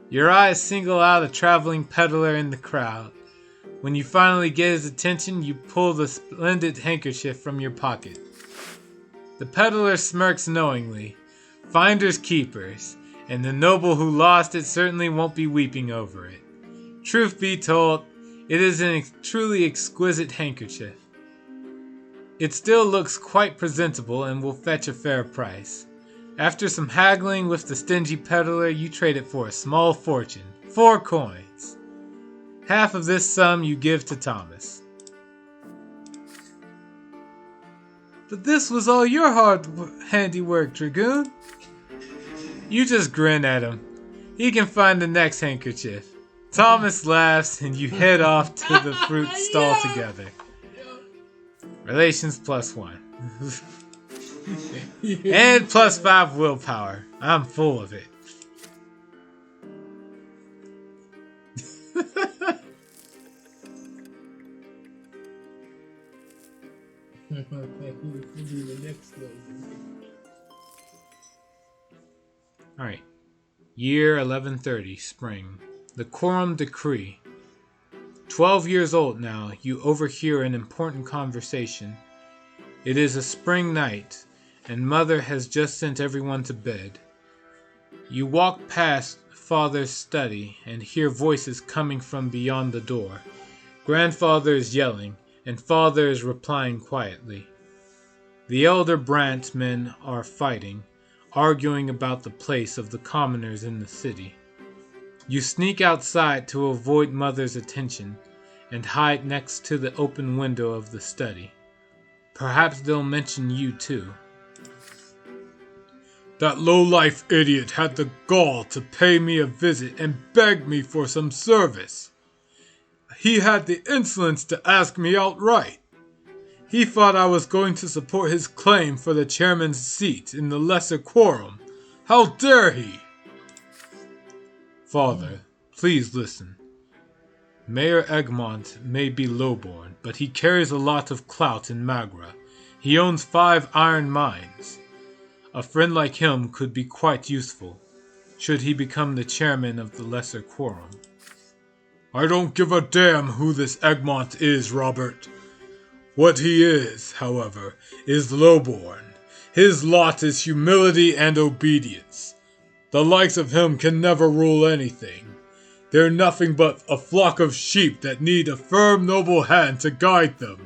Your eyes single out a traveling peddler in the crowd. When you finally get his attention, you pull the splendid handkerchief from your pocket. The peddler smirks knowingly. Finders keepers, and the noble who lost it certainly won't be weeping over it. Truth be told, it is a truly exquisite handkerchief. It still looks quite presentable and will fetch a fair price. After some haggling with the stingy peddler, you trade it for a small fortune, 4 coins. Half of this sum you give to Thomas. But this was all your handiwork, Dragoon. You just grin at him. He can find the next handkerchief. Thomas laughs and you head off to the fruit stall together. Relations +1. And +5 willpower. I'm full of it. Alright. Year 1130, spring. The Quorum Decree. 12 years old now, you overhear an important conversation. It is a spring night, and Mother has just sent everyone to bed. You walk past Father's study and hear voices coming from beyond the door. Grandfather is yelling, and Father is replying quietly. The elder Brante men are fighting, arguing about the place of the commoners in the city. You sneak outside to avoid Mother's attention and hide next to the open window of the study. Perhaps they'll mention you too. That low-life idiot had the gall to pay me a visit and beg me for some service. He had the insolence to ask me outright. He thought I was going to support his claim for the chairman's seat in the lesser quorum. How dare he? Father, please listen. Mayor Egmont may be lowborn, but he carries a lot of clout in Magra. He owns 5 iron mines. A friend like him could be quite useful, should he become the chairman of the lesser quorum. I don't give a damn who this Egmont is, Robert. What he is, however, is lowborn. His lot is humility and obedience. The likes of him can never rule anything. They're nothing but a flock of sheep that need a firm, noble hand to guide them.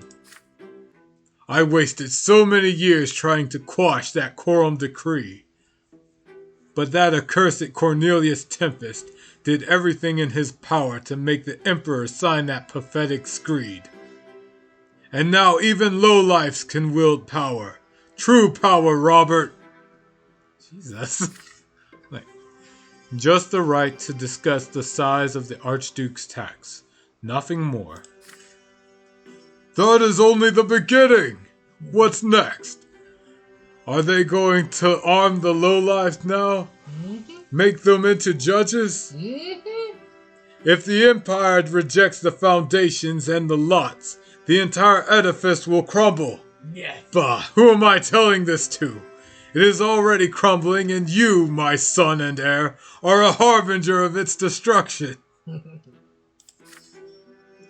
I wasted so many years trying to quash that quorum decree. But that accursed Cornelius Tempest did everything in his power to make the Emperor sign that pathetic screed. And now even lowlifes can wield power. True power, Robert. Jesus. Just the right to discuss the size of the Archduke's tax. Nothing more. That is only the beginning. What's next? Are they going to arm the lowlifes now? Make them into judges? If the Empire rejects the foundations and the lots, the entire edifice will crumble. Yes. Bah, who am I telling this to? It is already crumbling, and you, my son and heir, are a harbinger of its destruction.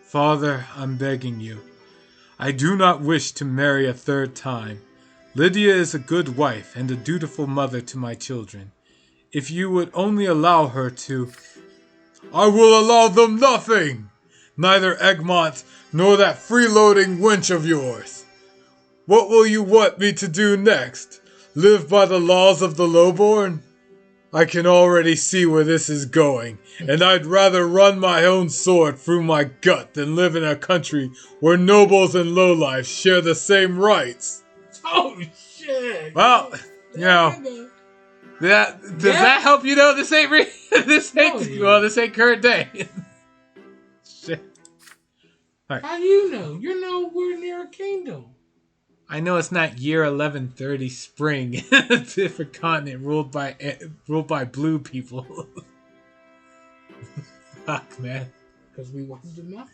Father, I'm begging you. I do not wish to marry a 3rd time. Lydia is a good wife and a dutiful mother to my children. If you would only allow her to... I will allow them nothing! Neither Egmont nor that freeloading wench of yours. What will you want me to do next? Live by the laws of the lowborn? I can already see where this is going, and I'd rather run my own sword through my gut than live in a country where nobles and lowlifes share the same rights. Oh shit! Well, you know, does that help you know this ain't this ain't current day. Shit. Right. How do you know? You're nowhere near a kingdom. I know it's not year 1130 spring. A different continent ruled by blue people. Fuck, man. Because we wanted to know.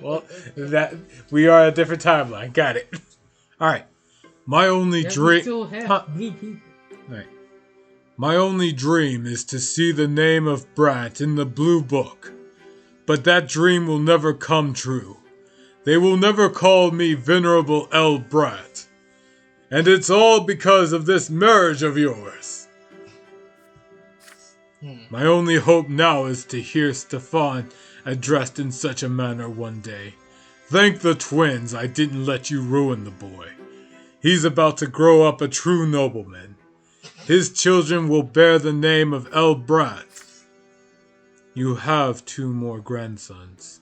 Well, that we are a different timeline. Got it. All right. My only dream. Still have blue people. Right. My only dream is to see the name of Brante in the blue book, but that dream will never come true. They will never call me Venerable L. Brante. And it's all because of this marriage of yours. My only hope now is to hear Stefan addressed in such a manner one day. Thank the twins I didn't let you ruin the boy. He's about to grow up a true nobleman. His children will bear the name of Brante. You have 2 more grandsons.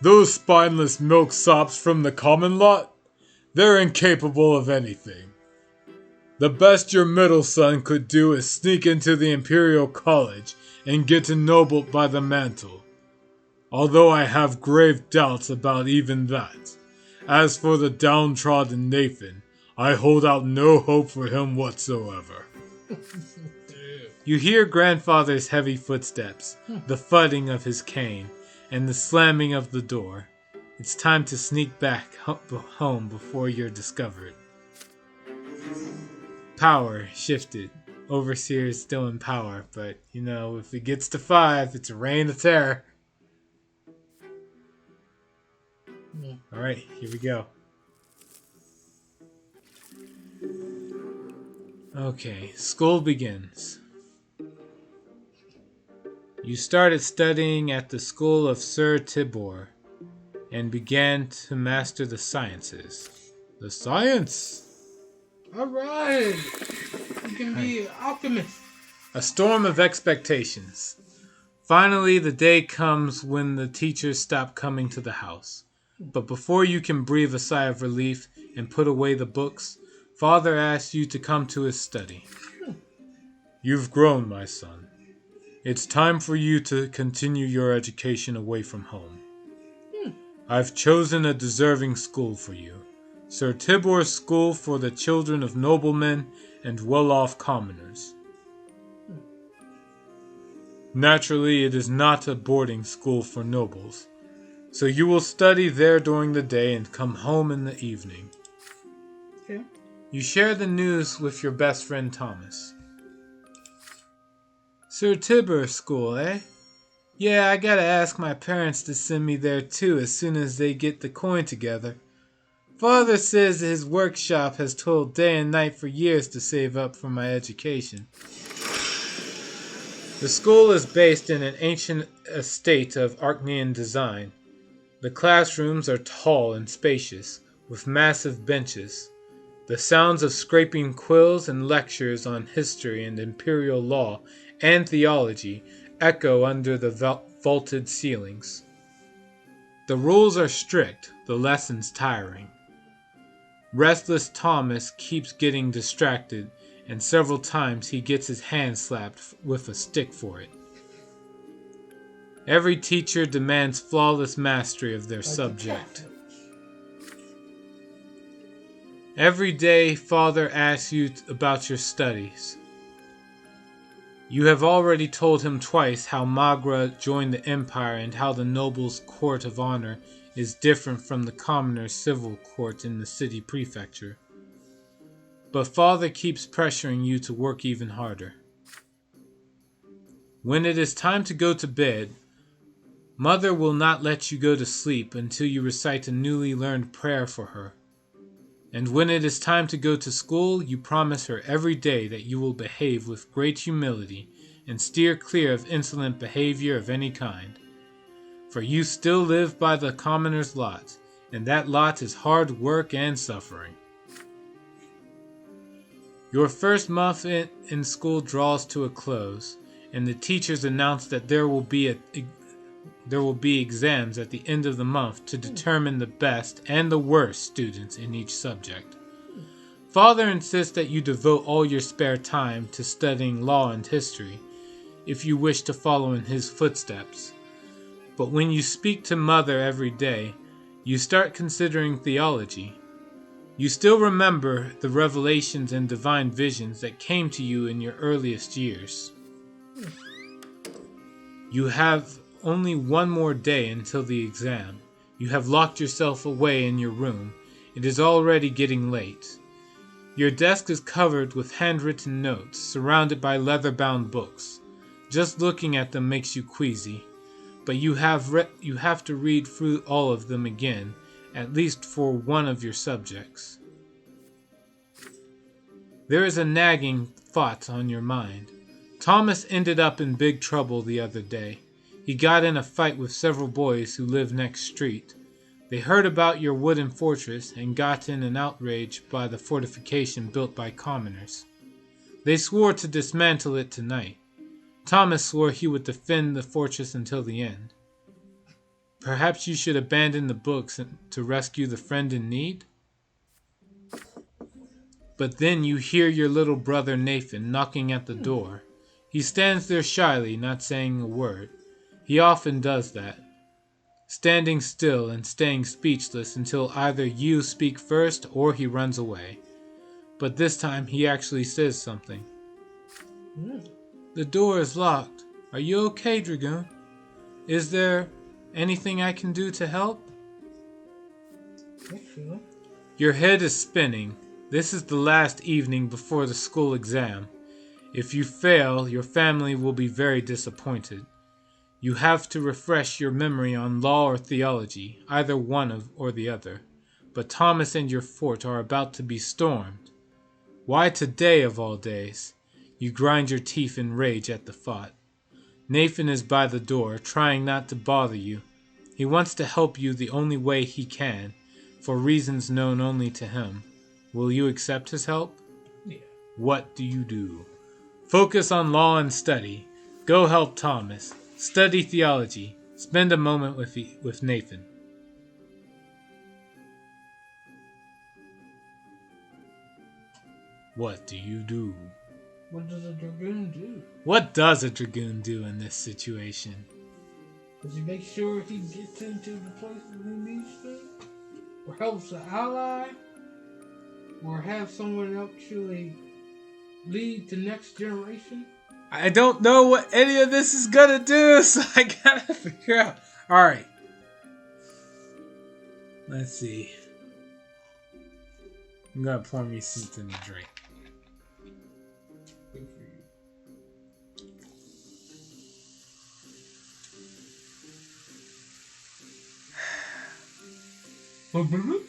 Those spineless milksops from the common lot? They're incapable of anything. The best your middle son could do is sneak into the Imperial College and get ennobled by the mantle. Although I have grave doubts about even that. As for the downtrodden Nathan, I hold out no hope for him whatsoever. You hear grandfather's heavy footsteps, the thudding of his cane, and the slamming of the door. It's time to sneak back home before you're discovered. Power shifted. Overseer is still in power, but, if it gets to 5, it's a reign of terror. Alright, here we go. Okay, school begins. You started studying at the school of Sir Tibor and began to master the sciences. The science! Alright! You can be an optimist. A storm of expectations. Finally, the day comes when the teachers stop coming to the house. But before you can breathe a sigh of relief and put away the books, Father asks you to come to his study. You've grown, my son. It's time for you to continue your education away from home. I've chosen a deserving school for you. Sir Tibor's School for the children of noblemen and well-off commoners. Naturally, it is not a boarding school for nobles, so you will study there during the day and come home in the evening. Okay. You share the news with your best friend Thomas. Sir Tibor's School, eh? Yeah, I gotta ask my parents to send me there too as soon as they get the coin together. Father says his workshop has toiled day and night for years to save up for my education. The school is based in an ancient estate of Archnean design. The classrooms are tall and spacious, with massive benches. The sounds of scraping quills and lectures on history and imperial law and theology echo under the vaulted ceilings. The rules are strict, the lessons tiring. Restless Thomas keeps getting distracted, and several times he gets his hand slapped with a stick for it. Every teacher demands flawless mastery of their subject. Every day, Father asks you about your studies. You have already told him twice how Magra joined the Empire and how the noble's court of honor is different from the commoner's civil court in the city prefecture. But Father keeps pressuring you to work even harder. When it is time to go to bed, Mother will not let you go to sleep until you recite a newly learned prayer for her. And when it is time to go to school, you promise her every day that you will behave with great humility and steer clear of insolent behavior of any kind. For you still live by the commoner's lot, and that lot is hard work and suffering. Your first month in school draws to a close, and the teachers announce that there will be exams at the end of the month to determine the best and the worst students in each subject. Father insists that you devote all your spare time to studying law and history, if you wish to follow in his footsteps. But when you speak to Mother every day, you start considering theology. You still remember the revelations and divine visions that came to you in your earliest years. You have only one more day until the exam. You have locked yourself away in your room. It is already getting late. Your desk is covered with handwritten notes, surrounded by leather-bound books. Just looking at them makes you queasy, but you have to read through all of them again, at least for one of your subjects. There is a nagging thought on your mind. Thomas ended up in big trouble the other day. He got in a fight with several boys who lived next street. They heard about your wooden fortress and got in an outrage by the fortification built by commoners. They swore to dismantle it tonight. Thomas swore he would defend the fortress until the end. Perhaps you should abandon the books to rescue the friend in need? But then you hear your little brother Nathan knocking at the door. He stands there shyly, not saying a word. He often does that, standing still and staying speechless until either you speak first or he runs away. But this time he actually says something. The door is locked. Are you okay, Dragoon? Is there anything I can do to help? Actually. Your head is spinning. This is the last evening before the school exam. If you fail, your family will be very disappointed. You have to refresh your memory on law or theology, either one or the other. But Thomas and your fort are about to be stormed. Why today of all days? You grind your teeth in rage at the thought. Nathan is by the door, trying not to bother you. He wants to help you the only way he can, for reasons known only to him. Will you accept his help? Yeah. What do you do? Focus on law and study. Go help Thomas. Study theology. Spend a moment with Nathan. What do you do? What does a dragoon do? What does a dragoon do in this situation? Does he make sure he gets into the places he needs to? Or helps the ally? Or have someone actually lead the next generation? I don't know what any of this is gonna do, so I gotta figure out. Alright. Let's see. I'm gonna pour me something to drink. Good for you.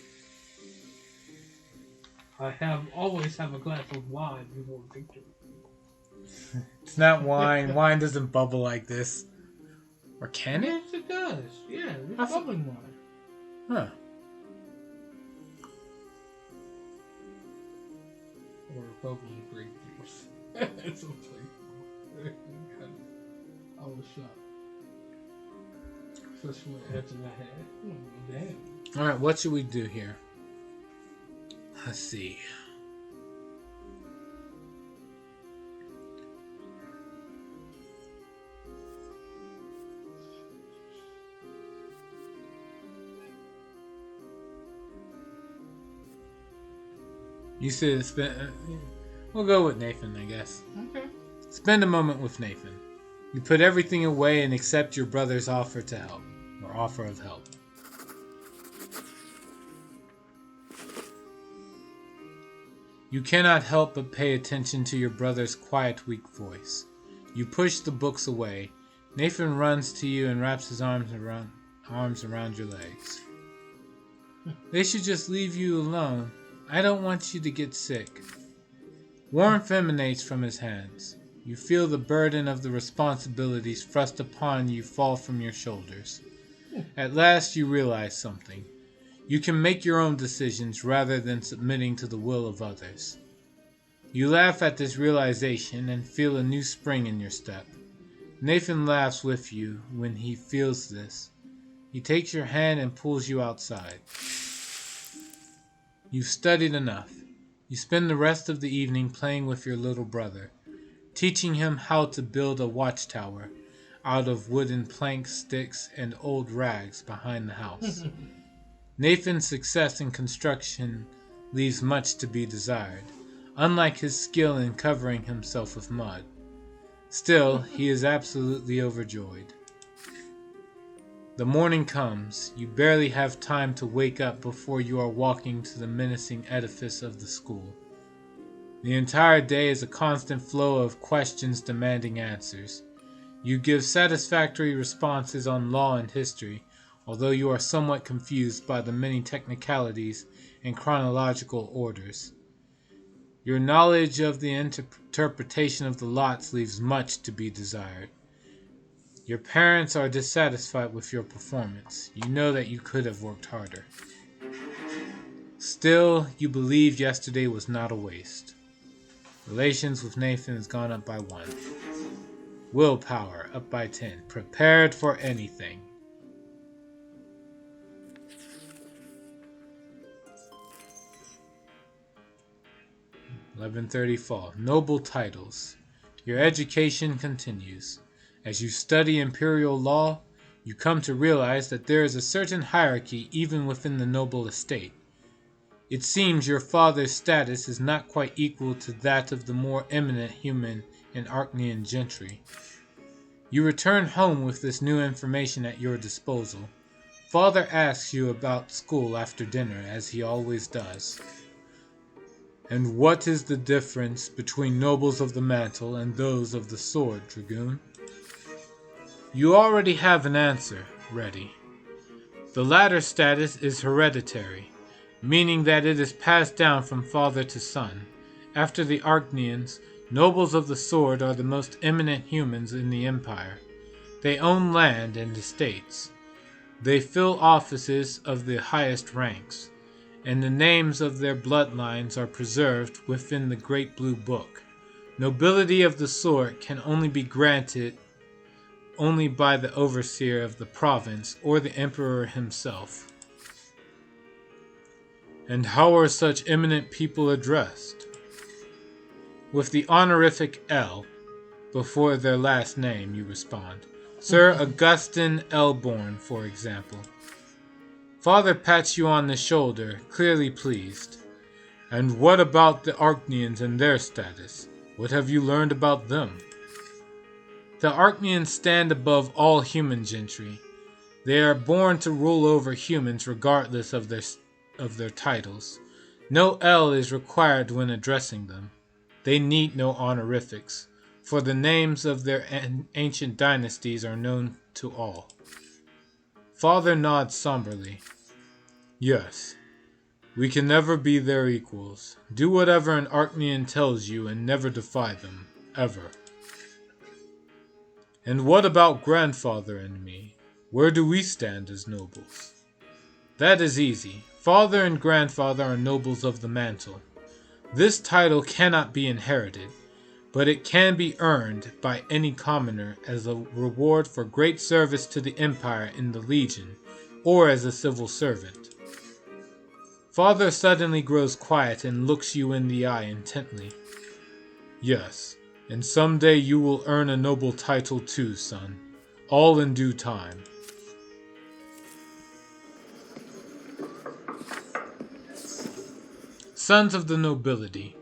I always have a glass of wine before victory. It's not wine. Wine doesn't bubble like this. Or can it? Yes, it does. Yeah, it's bubbling wine. Huh. Or bubbling grape juice. It's okay. I was shocked. Especially when after I had. Oh, damn. Alright, what should we do here? Let's see. You said we'll go with Nathan, I guess. Okay. Spend a moment with Nathan. You put everything away and accept your brother's offer to help, or offer of help. You cannot help but pay attention to your brother's quiet, weak voice. You push the books away. Nathan runs to you and wraps his arms around your legs. They should just leave you alone. I don't want you to get sick. Warmth emanates from his hands. You feel the burden of the responsibilities thrust upon you fall from your shoulders. At last you realize something. You can make your own decisions rather than submitting to the will of others. You laugh at this realization and feel a new spring in your step. Nathan laughs with you when he feels this. He takes your hand and pulls you outside. You've studied enough. You spend the rest of the evening playing with your little brother, teaching him how to build a watchtower out of wooden planks, sticks, and old rags behind the house. Nathan's success in construction leaves much to be desired, unlike his skill in covering himself with mud. Still, he is absolutely overjoyed. The morning comes. You barely have time to wake up before you are walking to the menacing edifice of the school. The entire day is a constant flow of questions demanding answers. You give satisfactory responses on law and history, although you are somewhat confused by the many technicalities and chronological orders. Your knowledge of the interpretation of the lots leaves much to be desired. Your parents are dissatisfied with your performance. You know that you could have worked harder. Still, you believe yesterday was not a waste. Relations with Nathan has gone up by 1. Willpower up by 10. Prepared for anything. $11.30 fall. Noble titles. Your education continues. As you study imperial law, you come to realize that there is a certain hierarchy even within the noble estate. It seems your father's status is not quite equal to that of the more eminent human and Archnean gentry. You return home with this new information at your disposal. Father asks you about school after dinner, as he always does. And what is the difference between nobles of the mantle and those of the sword, Dragoon? You already have an answer ready. The latter status is hereditary, meaning that it is passed down from father to son. After the Archneans, nobles of the sword are the most eminent humans in the empire. They own land and estates. They fill offices of the highest ranks, and the names of their bloodlines are preserved within the Great Blue Book. Nobility of the sword can only be granted only by the overseer of the province or the emperor himself. And how are such eminent people addressed? With the honorific L before their last name, you respond. Sir Augustin Elborn, for example. Father pats you on the shoulder, clearly pleased. And what about the Archneans and their status? What have you learned about them? The Archneans stand above all human gentry. They are born to rule over humans regardless of their titles. No L is required when addressing them. They need no honorifics, for the names of their ancient dynasties are known to all. Father nods somberly. Yes, we can never be their equals. Do whatever an Archnean tells you and never defy them, ever. And what about grandfather and me? Where do we stand as nobles? That is easy. Father and grandfather are nobles of the mantle. This title cannot be inherited, but it can be earned by any commoner as a reward for great service to the empire in the Legion, or as a civil servant. Father suddenly grows quiet and looks you in the eye intently. Yes, and someday you will earn a noble title too, son. All in due time. Sons of the Nobility.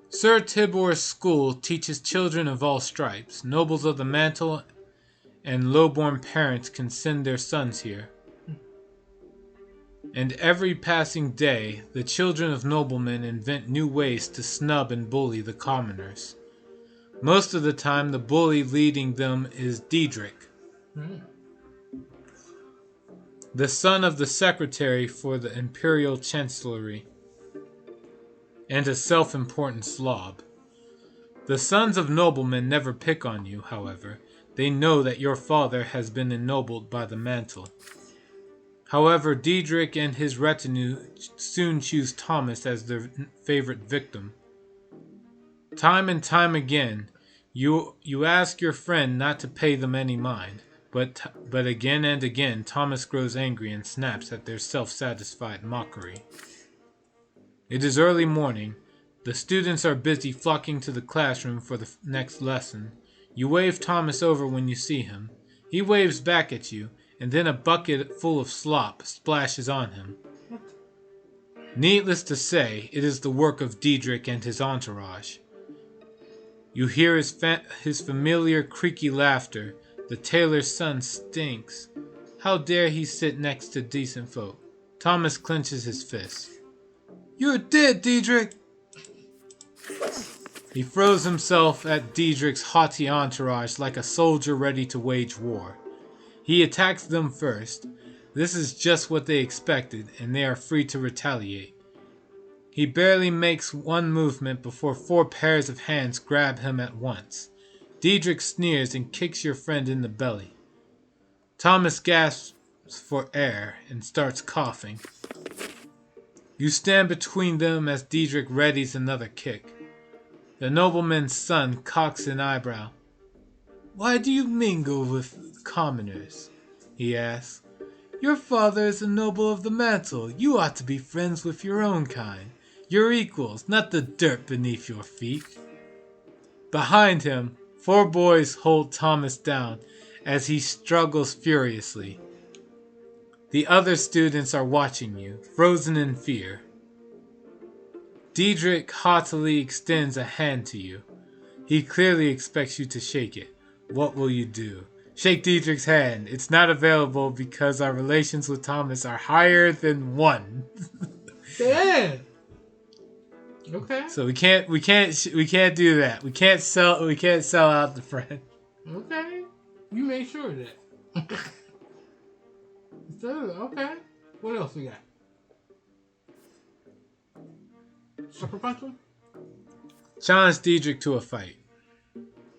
Sir Tibor's school teaches children of all stripes. Nobles of the mantle and low-born parents can send their sons here. And every passing day, the children of noblemen invent new ways to snub and bully the commoners. Most of the time, the bully leading them is Diedrich, the son of the secretary for the imperial chancellery, and a self-important slob. The sons of noblemen never pick on you, however. They know that your father has been ennobled by the mantle. However, Diedrich and his retinue soon choose Thomas as their favorite victim. Time and time again, you ask your friend not to pay them any mind, but again and again Thomas grows angry and snaps at their self-satisfied mockery. It is early morning. The students are busy flocking to the classroom for the next lesson. You wave Thomas over when you see him. He waves back at you, and then a bucket full of slop splashes on him. Needless to say, it is the work of Diedrich and his entourage. You hear his familiar creaky laughter. The tailor's son stinks. How dare he sit next to decent folk? Thomas clenches his fist. You're dead, Diedrich! He throws himself at Diedrich's haughty entourage like a soldier ready to wage war. He attacks them first. This is just what they expected, and they are free to retaliate. He barely makes one movement before 4 pairs of hands grab him at once. Diedrich sneers and kicks your friend in the belly. Thomas gasps for air and starts coughing. You stand between them as Diedrich readies another kick. The nobleman's son cocks an eyebrow. Why do you mingle with commoners? He asks. Your father is a noble of the mantle. You ought to be friends with your own kind. Your equals, not the dirt beneath your feet. Behind him, 4 boys hold Thomas down as he struggles furiously. The other students are watching you, frozen in fear. Diedrich haughtily extends a hand to you. He clearly expects you to shake it. What will you do? Shake Diedrich's hand. It's not available because our relations with Thomas are higher than 1. Damn. Okay. So we can't do that. We can't sell out the friend. Okay. You made sure of that. So, okay. What else we got? Sucker punch him? Challenge Diedrich to a fight.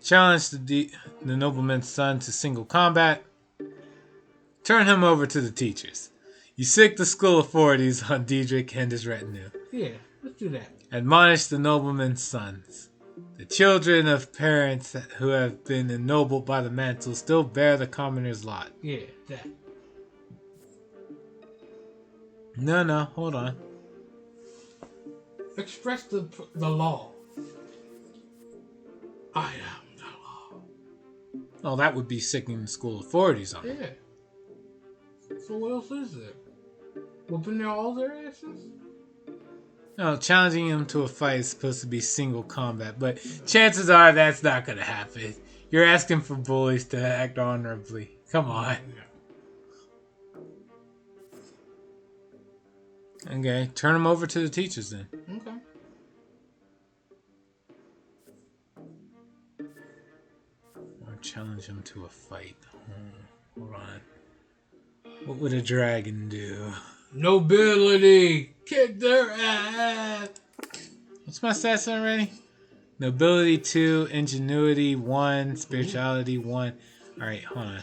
Challenge the nobleman's son to single combat. Turn him over to the teachers. You sick the school authorities on Diedrich and his retinue. Yeah, let's do that. Admonish the nobleman's sons. The children of parents who have been ennobled by the mantle still bear the commoner's lot. Yeah, that. No, hold on. Express the law. I am the law. Oh, that would be sicking the school authorities on. Yeah. So what else is there? Whooping their all their asses? No, challenging him to a fight is supposed to be single combat, but chances are that's not going to happen. You're asking for bullies to act honorably. Come on. Okay, turn him over to the teachers then. Okay. Or challenge him to a fight. Hold on. What would a dragon do? Nobility! Kick their ass! What's my stats already? Nobility 2, ingenuity 1, spirituality 1. Alright, hold on.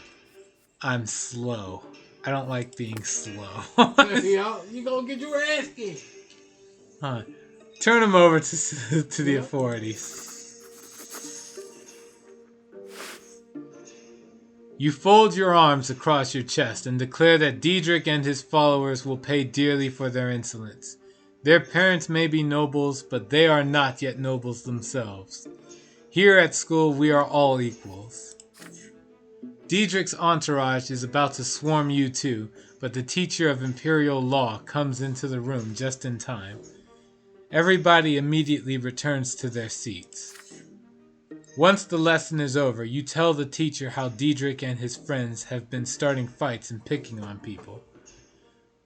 I'm slow. I don't like being slow. You gonna get your ass kicked. Huh. Turn him over to the authorities. You fold your arms across your chest and declare that Diedrich and his followers will pay dearly for their insolence. Their parents may be nobles, but they are not yet nobles themselves. Here at school, we are all equals. Diedrich's entourage is about to swarm you too, but the teacher of imperial law comes into the room just in time. Everybody immediately returns to their seats. Once the lesson is over, you tell the teacher how Diedrich and his friends have been starting fights and picking on people.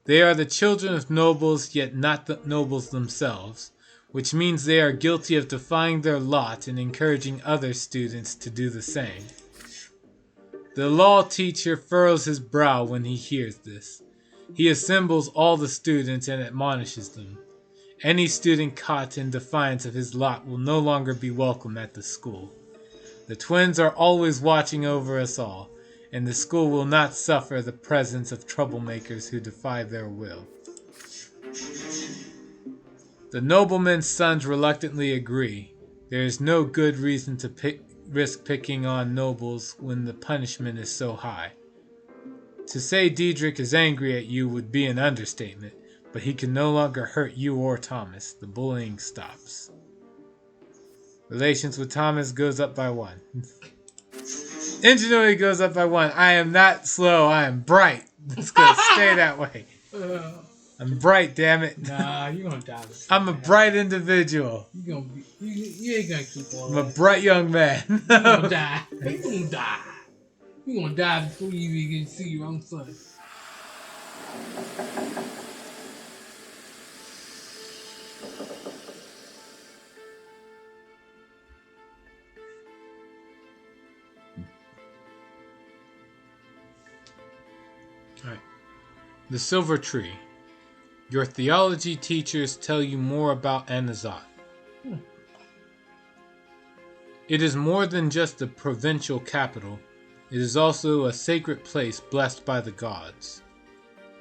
They are the children of nobles, yet not the nobles themselves, which means they are guilty of defying their lot and encouraging other students to do the same. The law teacher furrows his brow when he hears this. He assembles all the students and admonishes them. Any student caught in defiance of his lot will no longer be welcome at the school. The twins are always watching over us all, and the school will not suffer the presence of troublemakers who defy their will. The nobleman's sons reluctantly agree. There is no good reason to risk picking on nobles when the punishment is so high. To say Diedrich is angry at you would be an understatement, but he can no longer hurt you or Thomas. The bullying stops. Relations with Thomas goes up by 1. Ingenuity goes up by 1. I am not slow. I am bright. It's gonna stay that way. I'm bright, damn it. Nah, you gonna die. I'm a bright individual. You ain't gonna keep on. I'm a bright young man. You gonna die. You gonna die. You gonna die before you even see your own son. Alright. The Silver Tree. Your theology teachers tell you more about Anazat. It is more than just a provincial capital. It is also a sacred place blessed by the gods.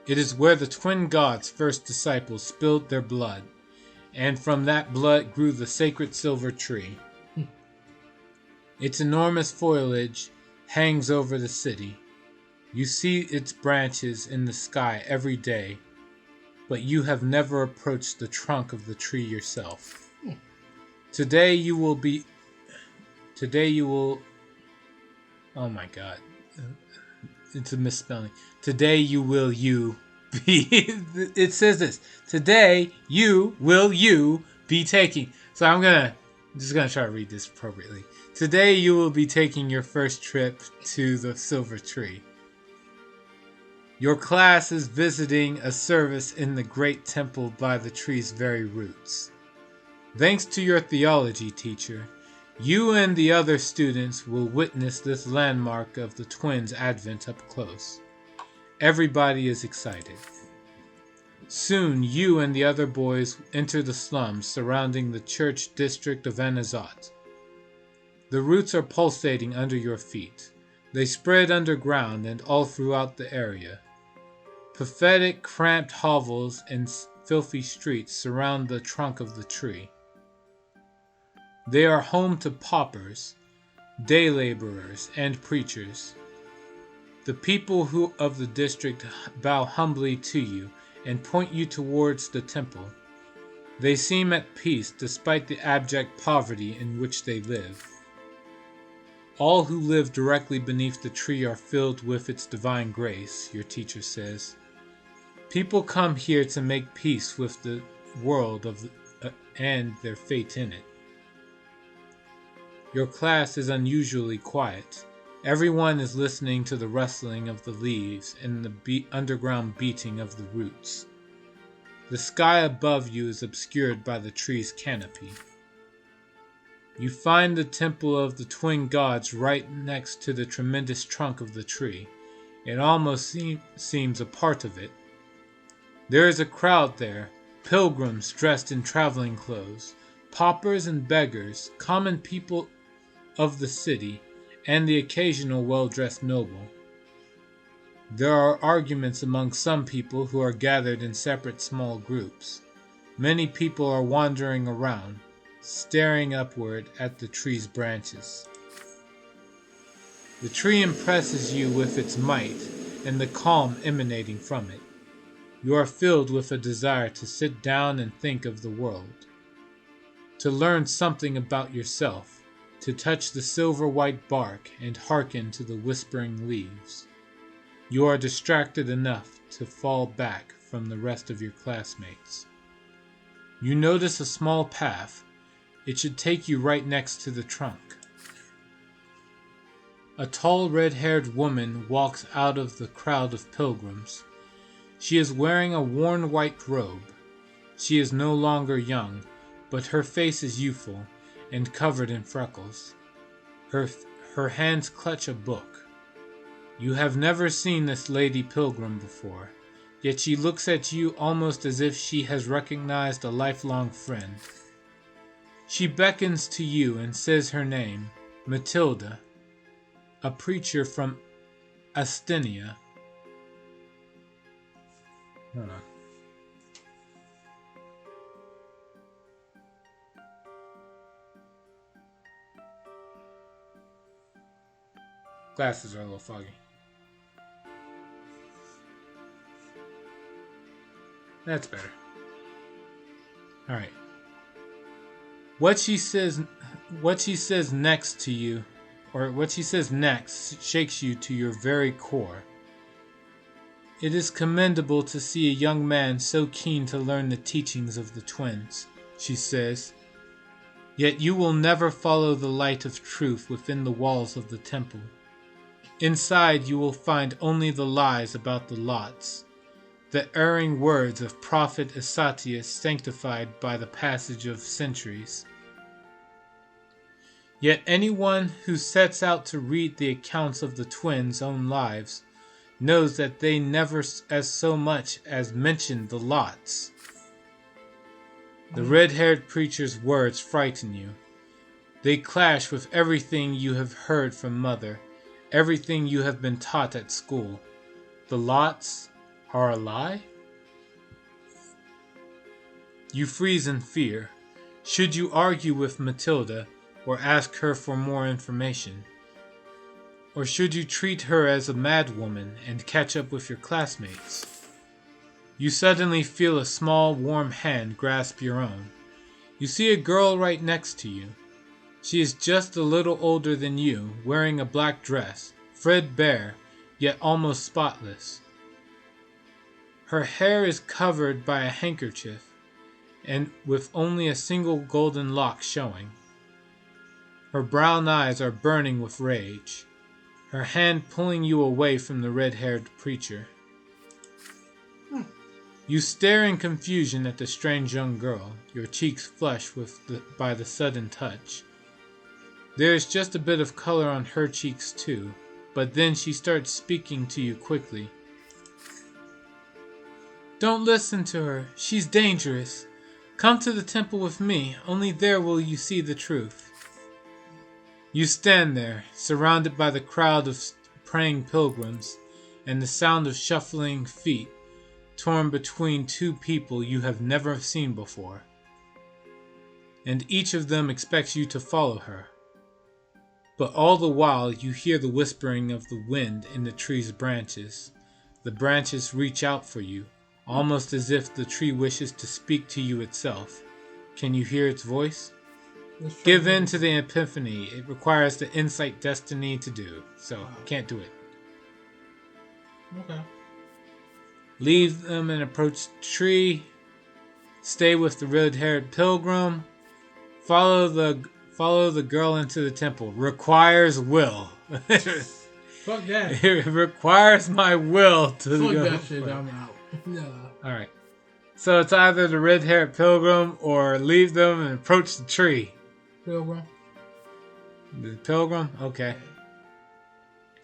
It is where the twin gods' first disciples spilled their blood, and from that blood grew the sacred silver tree. Its enormous foliage hangs over the city. You see its branches in the sky every day, but you have never approached the trunk of the tree yourself. Today you will... Oh my god. It's a misspelling. Today you be... It says this. Today you be taking... So I'm just gonna try to read this appropriately. Today you will be taking your first trip to the silver tree. Your class is visiting a service in the great temple by the tree's very roots. Thanks to your theology teacher, you and the other students will witness this landmark of the twins' advent up close. Everybody is excited. Soon you and the other boys enter the slums surrounding the church district of Anazat. The roots are pulsating under your feet. They spread underground and all throughout the area. Pathetic, cramped hovels and filthy streets surround the trunk of the tree. They are home to paupers, day laborers, and preachers. The people of the district bow humbly to you and point you towards the temple. They seem at peace despite the abject poverty in which they live. All who live directly beneath the tree are filled with its divine grace, your teacher says. People come here to make peace with the world and their fate in it. Your class is unusually quiet. Everyone is listening to the rustling of the leaves and the underground beating of the roots. The sky above you is obscured by the tree's canopy. You find the temple of the twin gods right next to the tremendous trunk of the tree. It almost seems a part of it. There is a crowd there, pilgrims dressed in traveling clothes, paupers and beggars, common people of the city, and the occasional well-dressed noble. There are arguments among some people who are gathered in separate small groups. Many people are wandering around, staring upward at the tree's branches. The tree impresses you with its might and the calm emanating from it. You are filled with a desire to sit down and think of the world, to learn something about yourself, to touch the silver white bark and hearken to the whispering leaves. You are distracted enough to fall back from the rest of your classmates. You notice a small path. It should take you right next to the trunk. A tall red-haired woman walks out of the crowd of pilgrims. She is wearing a worn white robe. She is no longer young, but her face is youthful and covered in freckles. Her hands clutch a book. You have never seen this lady pilgrim before, yet she looks at you almost as if she has recognized a lifelong friend. She beckons to you and says her name, Matilda, a preacher from Astynia. Hold on. Glasses are a little foggy. That's better. Alright. What she says next to you, or what she says next, shakes you to your very core. It is commendable to see a young man so keen to learn the teachings of the twins, she says. Yet you will never follow the light of truth within the walls of the temple. Inside you will find only the lies about the lots, the erring words of Prophet Asatius sanctified by the passage of centuries. Yet anyone who sets out to read the accounts of the twins' own lives knows that they never as so much as mentioned the lots. The red-haired preacher's words frighten you. They clash with everything you have heard from Mother, everything you have been taught at school. The lots are a lie? You freeze in fear. Should you argue with Matilda or ask her for more information? Or should you treat her as a madwoman and catch up with your classmates? You suddenly feel a small, warm hand grasp your own. You see a girl right next to you. She is just a little older than you, wearing a black dress, threadbare, yet almost spotless. Her hair is covered by a handkerchief, and with only a single golden lock showing. Her brown eyes are burning with rage, her hand pulling you away from the red-haired preacher. You stare in confusion at the strange young girl, your cheeks flush by the sudden touch. There is just a bit of color on her cheeks too, but then she starts speaking to you quickly. Don't listen to her, she's dangerous. Come to the temple with me, only there will you see the truth. You stand there, surrounded by the crowd of praying pilgrims, and the sound of shuffling feet, torn between two people you have never seen before. And each of them expects you to follow her. But all the while you hear the whispering of the wind in the tree's branches. The branches reach out for you, almost as if the tree wishes to speak to you itself. Can you hear its voice? Give in to the epiphany. It requires the insight destiny to do, so can't do it. Okay. Leave them and approach the tree. Stay with the red-haired pilgrim. Follow the girl into the temple. Requires will. Fuck that. It requires my will to Fuck go. that shit. I'm out. No. All right. So it's either the red-haired pilgrim or leave them and approach the tree. Pilgrim. The pilgrim? Okay.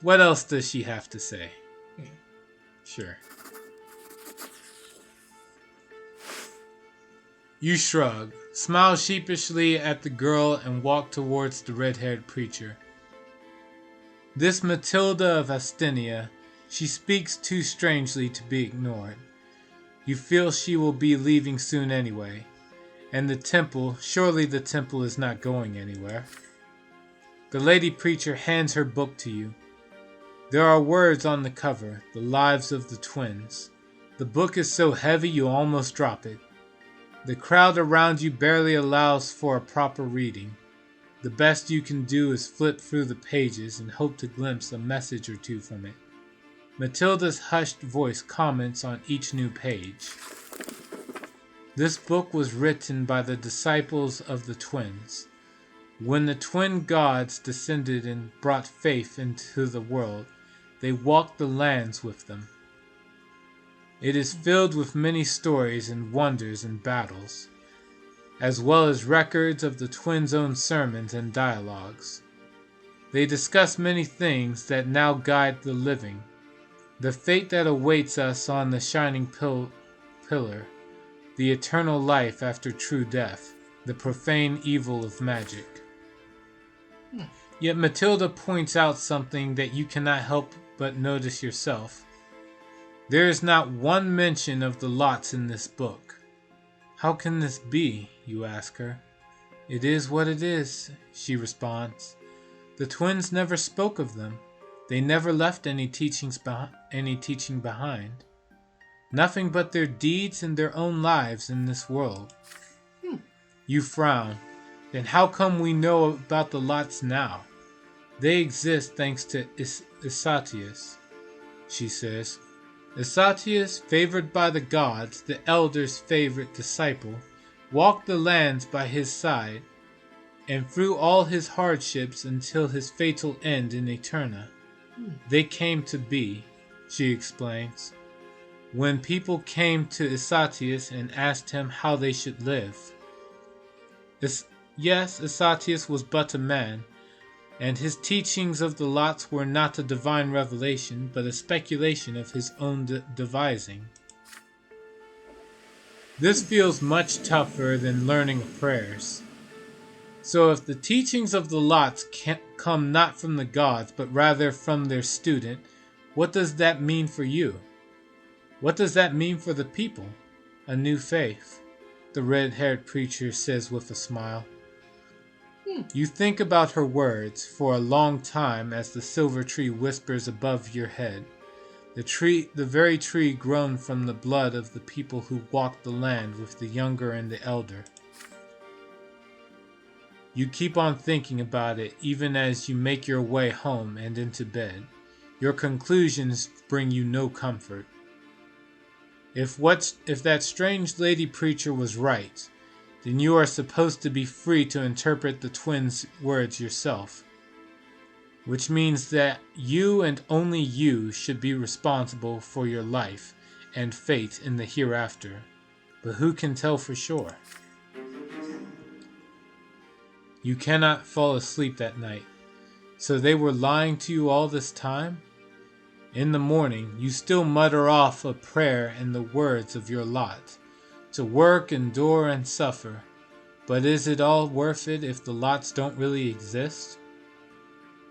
What else does she have to say? Yeah. Sure. You shrug, smile sheepishly at the girl, and walk towards the red-haired preacher. This Matilda of Astinia, she speaks too strangely to be ignored. You feel she will be leaving soon anyway. And the temple, surely the temple is not going anywhere. The lady preacher hands her book to you. There are words on the cover, the lives of the twins. The book is so heavy you almost drop it. The crowd around you barely allows for a proper reading. The best you can do is flip through the pages and hope to glimpse a message or two from it. Matilda's hushed voice comments on each new page. This book was written by the disciples of the twins. When the twin gods descended and brought faith into the world, they walked the lands with them. It is filled with many stories and wonders and battles, as well as records of the twins' own sermons and dialogues. They discuss many things that now guide the living, the fate that awaits us on the shining pillar, the eternal life after true death, the profane evil of magic. Yet Matilda points out something that you cannot help but notice yourself. There is not one mention of the lots in this book. How can this be, you ask her. It is what it is, she responds. The twins never spoke of them. They never left any teaching behind. Nothing but their deeds and their own lives in this world. You frown. Then how come we know about the lots now? They exist thanks to Isatius, she says. Isatius, favored by the gods, the elder's favorite disciple, walked the lands by his side, and through all his hardships until his fatal end in Eterna. They came to be, she explains, when people came to Isatius and asked him how they should live. Yes, Isatius was but a man, and his teachings of the lots were not a divine revelation, but a speculation of his own devising. This feels much tougher than learning prayers. So if the teachings of the lots can't come not from the gods, but rather from their student, what does that mean for you? What does that mean for the people? A new faith, the red-haired preacher says with a smile. You think about her words for a long time as the silver tree whispers above your head. The very tree grown from the blood of the people who walked the land with the younger and the elder. You keep on thinking about it even as you make your way home and into bed. Your conclusions bring you no comfort. If that strange lady preacher was right, then you are supposed to be free to interpret the twins' words yourself. Which means that you and only you should be responsible for your life and fate in the hereafter. But who can tell for sure? You cannot fall asleep that night. So they were lying to you all this time? In the morning, you still mutter off a prayer in the words of your lot. To work, endure, and suffer. But is it all worth it if the lots don't really exist?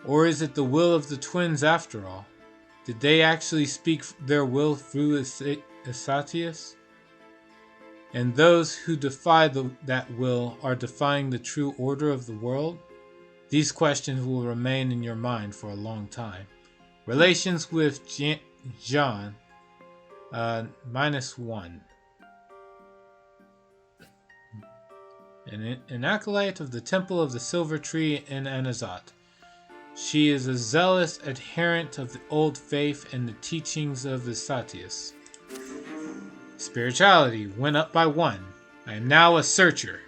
Or is it the will of the twins after all? Did they actually speak their will through Asatius? And those who defy that will are defying the true order of the world? These questions will remain in your mind for a long time. Relations with John, -1. An acolyte of the Temple of the Silver Tree in Anazat. She is a zealous adherent of the old faith and the teachings of the Satius. Spirituality went up by 1. I am now a searcher.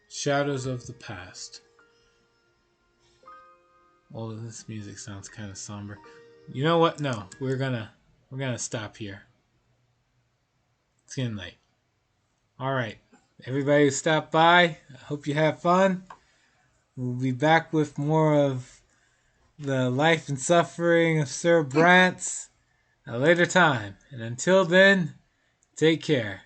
Shadows of the Past. Oh, this music sounds kind of somber. You know what? No, we're gonna stop here. It's getting late. All right, everybody who stopped by, I hope you have fun. We'll be back with more of the life and suffering of Sir Brante at a later time. And until then, take care.